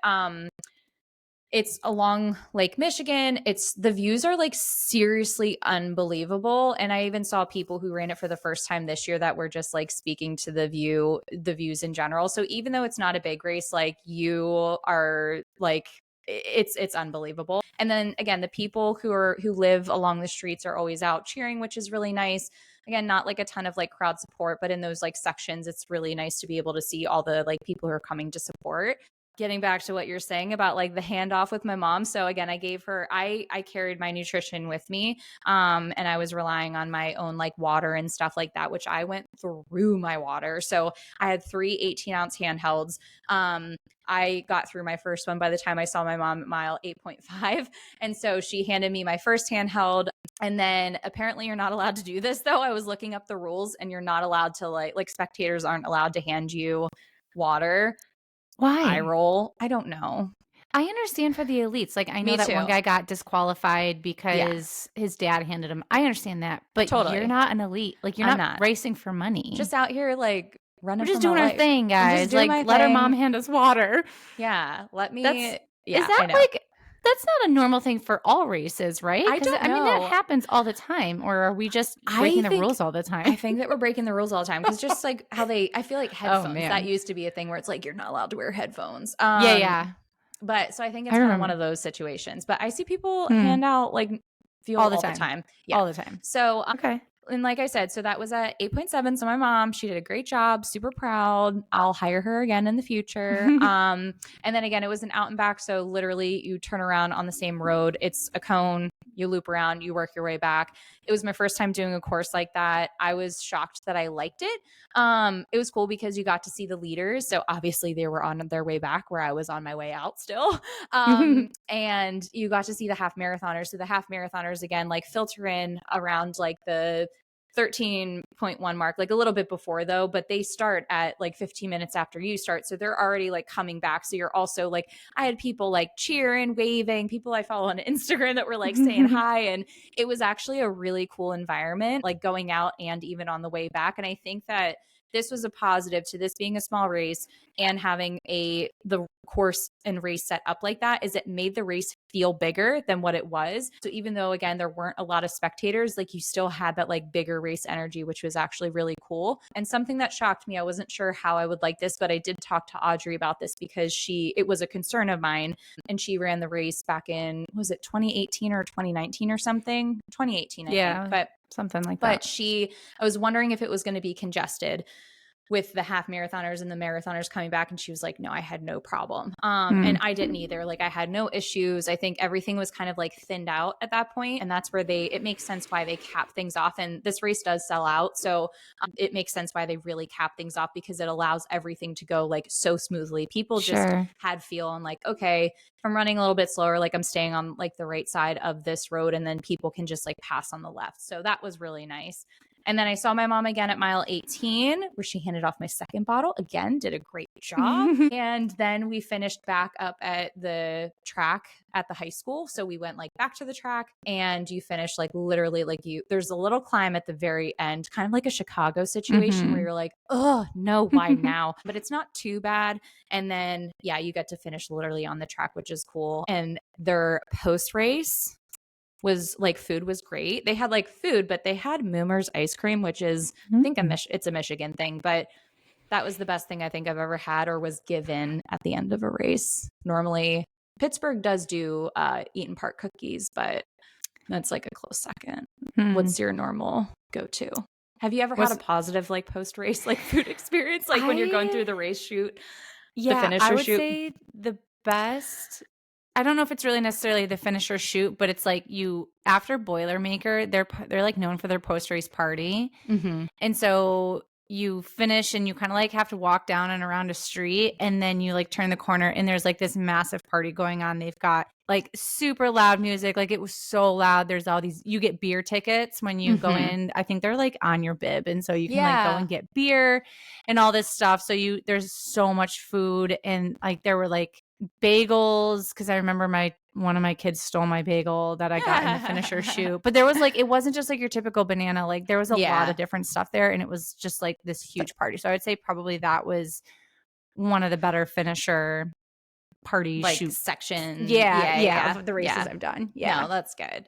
it's along Lake Michigan. The views are like seriously unbelievable. And I even saw people who ran it for the first time this year that were just like speaking to the views in general. So even though it's not a big race, like you are like, it's unbelievable. And then again, the people who live along the streets are always out cheering, which is really nice. Again, not like a ton of like crowd support, but in those like sections, it's really nice to be able to see all the like people who are coming to support. Getting back to what you're saying about like the handoff with my mom. So again, I gave her, I carried my nutrition with me. And I was relying on my own like water and stuff like that, which I went through my water. So I had 3 18-ounce handhelds. I got through my first one by the time I saw my mom at mile 8.5. And so she handed me my first handheld. And then apparently you're not allowed to do this though. I was looking up the rules and you're not allowed to like spectators aren't allowed to hand you water. Why? I roll. I don't know. I understand for the elites. Like I know that one guy got disqualified because his dad handed him. I understand that, but you're not an elite. Like you're not racing for money. Just out here like running. We're just doing our thing, guys. Like let our mom hand us water. Yeah, let me. Is that like that's not a normal thing for all races, right? I don't know. I mean, that happens all the time. Or are we just breaking the rules all the time? I think that we're breaking the rules all the time because just like how I feel like headphones, that used to be a thing where it's like, you're not allowed to wear headphones. Yeah. But so I think it's kind of one of those situations. But I see people hand out like fuel all the time. Yeah. All the time. So okay. And like I said, so that was at 8.7. So my mom, she did a great job, super proud. I'll hire her again in the future. And then again, it was an out and back. So literally you turn around on the same road. It's a cone. You loop around, you work your way back. It was my first time doing a course like that. I was shocked that I liked it. It was cool because you got to see the leaders. So obviously they were on their way back where I was on my way out still. And you got to see the half marathoners. So the half marathoners, again, like filter in around like the 13.1 mark, like a little bit before though, but they start at like 15 minutes after you start. So they're already like coming back. So you're also like, I had people like cheering, waving, people I follow on Instagram that were like saying hi. And it was actually a really cool environment, like going out and even on the way back. And I think that this was a positive to this being a small race and having the course and race set up like that is it made the race feel bigger than what it was. So even though, again, there weren't a lot of spectators, like you still had that like bigger race energy, which was actually really cool. And something that shocked me, I wasn't sure how I would like this, but I did talk to Audrey about this because it was a concern of mine and she ran the race back in, was it 2018 or 2019 or something? 2018, I think. But something like that. But I was wondering if it was going to be congested with the half marathoners and the marathoners coming back. And she was like, no, I had no problem. And I didn't either. Like I had no issues. I think everything was kind of like thinned out at that point. And that's where it makes sense why they cap things off. And this race does sell out. So it makes sense why they really cap things off because it allows everything to go like so smoothly. People just had feel on like, okay, if I'm running a little bit slower, like I'm staying on like the right side of this road and then people can just like pass on the left. So that was really nice. And then I saw my mom again at mile 18 where she handed off my second bottle. Again, did a great job. And then we finished back up at the track at the high school. So we went like back to the track and you finish like literally like there's a little climb at the very end, kind of like a Chicago situation where you're like, oh no, why now? But it's not too bad. And then, yeah, you get to finish literally on the track, which is cool. And their post race was like food was great. They had like food, but they had Moomer's ice cream, which is I think it's a Michigan thing, but that was the best thing I think I've ever had or was given at the end of a race. Normally Pittsburgh does do Eaton Park cookies, but that's like a close second. What's your normal go-to? Have you ever had a positive like post-race like food experience like when you're going through the race shoot? Yeah, the finisher I would shoot? say the best I don't know if it's really necessarily the finisher shoot, but it's like after Boilermaker, they're like known for their post-race party. And so you finish and you kind of like have to walk down and around a street and then you like turn the corner and there's like this massive party going on. They've got like super loud music. Like it was so loud. There's all these, you get beer tickets when you go in. I think they're like on your bib. And so you can like go and get beer and all this stuff. So there's so much food and like there were like bagels because I remember one of my kids stole my bagel that I got in the finisher shoot. But there was like, it wasn't just like your typical banana. Like there was a lot of different stuff there and it was just like this huge party. So I would say probably that was one of the better finisher party like shoot sections. Of the races I've done. No, that's good.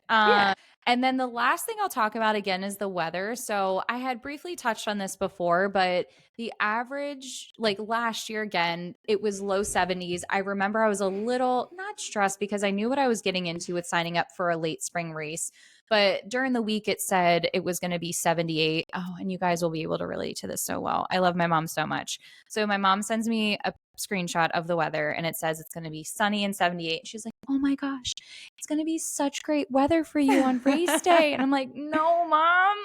And then the last thing I'll talk about again is the weather. So I had briefly touched on this before, but the average, like last year again, it was low 70s. I remember I was a little not stressed because I knew what I was getting into with signing up for a late spring race. But during the week, it said it was going to be 78. Oh, and you guys will be able to relate to this so well. I love my mom so much. So my mom sends me a screenshot of the weather and it says it's going to be sunny and 78. She's like, oh my gosh, it's going to be such great weather for you on race day. And I'm like, no, mom,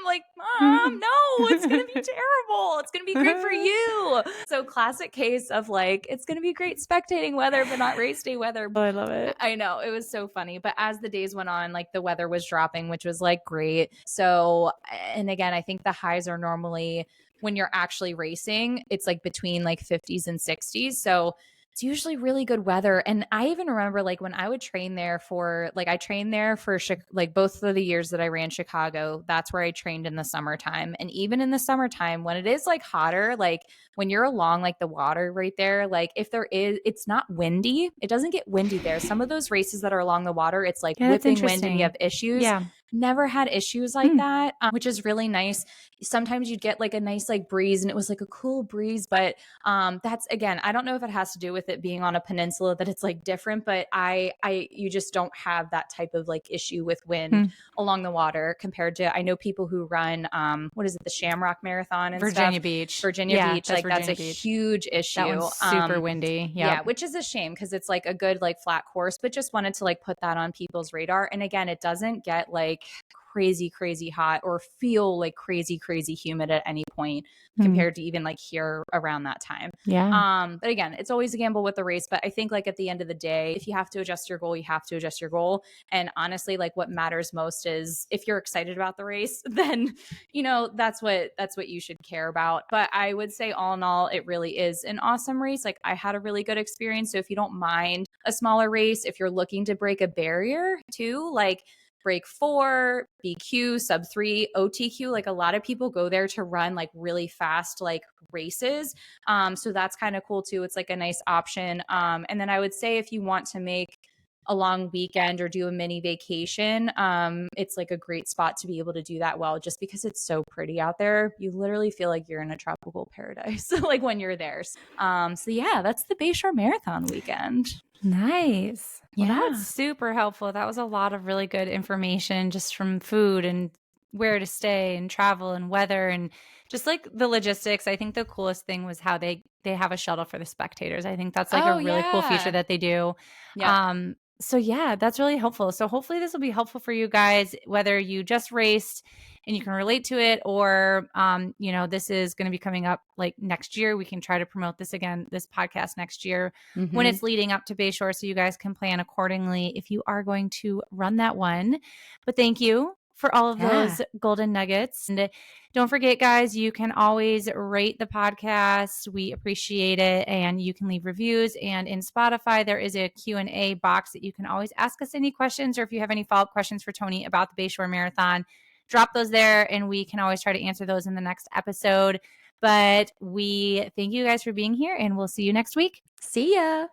no, it's going to be terrible. It's going to be great for you. So classic case of like, it's going to be great spectating weather, but not race day weather. Oh, I love it. I know. It was so funny. But as the days went on, like the weather was dropping, which was like great. So, and again, I think the highs are normally when you're actually racing, it's like between like 50s and 60s. So it's usually really good weather. And I even remember like when I would train there I trained there for like both of the years that I ran Chicago, that's where I trained in the summertime. And even in the summertime, when it is like hotter, like when you're along like the water right there, like if it's not windy, it doesn't get windy there. Some of those races that are along the water, it's like whipping wind and you have issues. Yeah. never had issues like that, which is really nice. Sometimes you'd get like a nice like breeze, and it was like a cool breeze, but that's, again, I don't know if it has to do with it being on a peninsula that it's like different, but you just don't have that type of like issue with wind along the water compared to, I know people who run what is it, the Shamrock Marathon and Virginia stuff. Beach. Virginia Beach, like Virginia that's a Beach. huge issue. That one's super windy. Yeah, which is a shame because it's like a good like flat course, but just wanted to like put that on people's radar. And again, it doesn't get like crazy hot or feel like crazy humid at any point compared to even like here around that time. But again, it's always a gamble with the race. But I think like at the end of the day, if you have to adjust your goal, you have to adjust your goal. And honestly, like what matters most is if you're excited about the race, then you know that's what you should care about. But I would say all in all, it really is an awesome race. Like I had a really good experience. So if you don't mind a smaller race, if you're looking to break a barrier too, like break 4, BQ, sub 3, OTQ. Like a lot of people go there to run like really fast like races. So that's kind of cool too. It's like a nice option. And then I would say if you want to make a long weekend or do a mini vacation, it's like a great spot to be able to do that well, just because it's so pretty out there. You literally feel like you're in a tropical paradise like when you're there. So yeah, that's the Bayshore Marathon weekend. Nice. Well, that's super helpful. That was a lot of really good information just from food and where to stay and travel and weather and just like the logistics. I think the coolest thing was how they have a shuttle for the spectators. I think that's like a really cool feature that they do. So yeah, that's really helpful. So hopefully this will be helpful for you guys, whether you just raced and you can relate to it, or you know, this is going to be coming up like next year. We can try to promote this again, this podcast next year when it's leading up to Bayshore, so you guys can plan accordingly if you are going to run that one. But thank you for all of those golden nuggets. And don't forget, guys, you can always rate the podcast. We appreciate it. And you can leave reviews. And in Spotify, there is a Q&A box that you can always ask us any questions, or if you have any follow-up questions for Toni about the Bayshore Marathon, drop those there and we can always try to answer those in the next episode. But we thank you guys for being here, and we'll see you next week. See ya.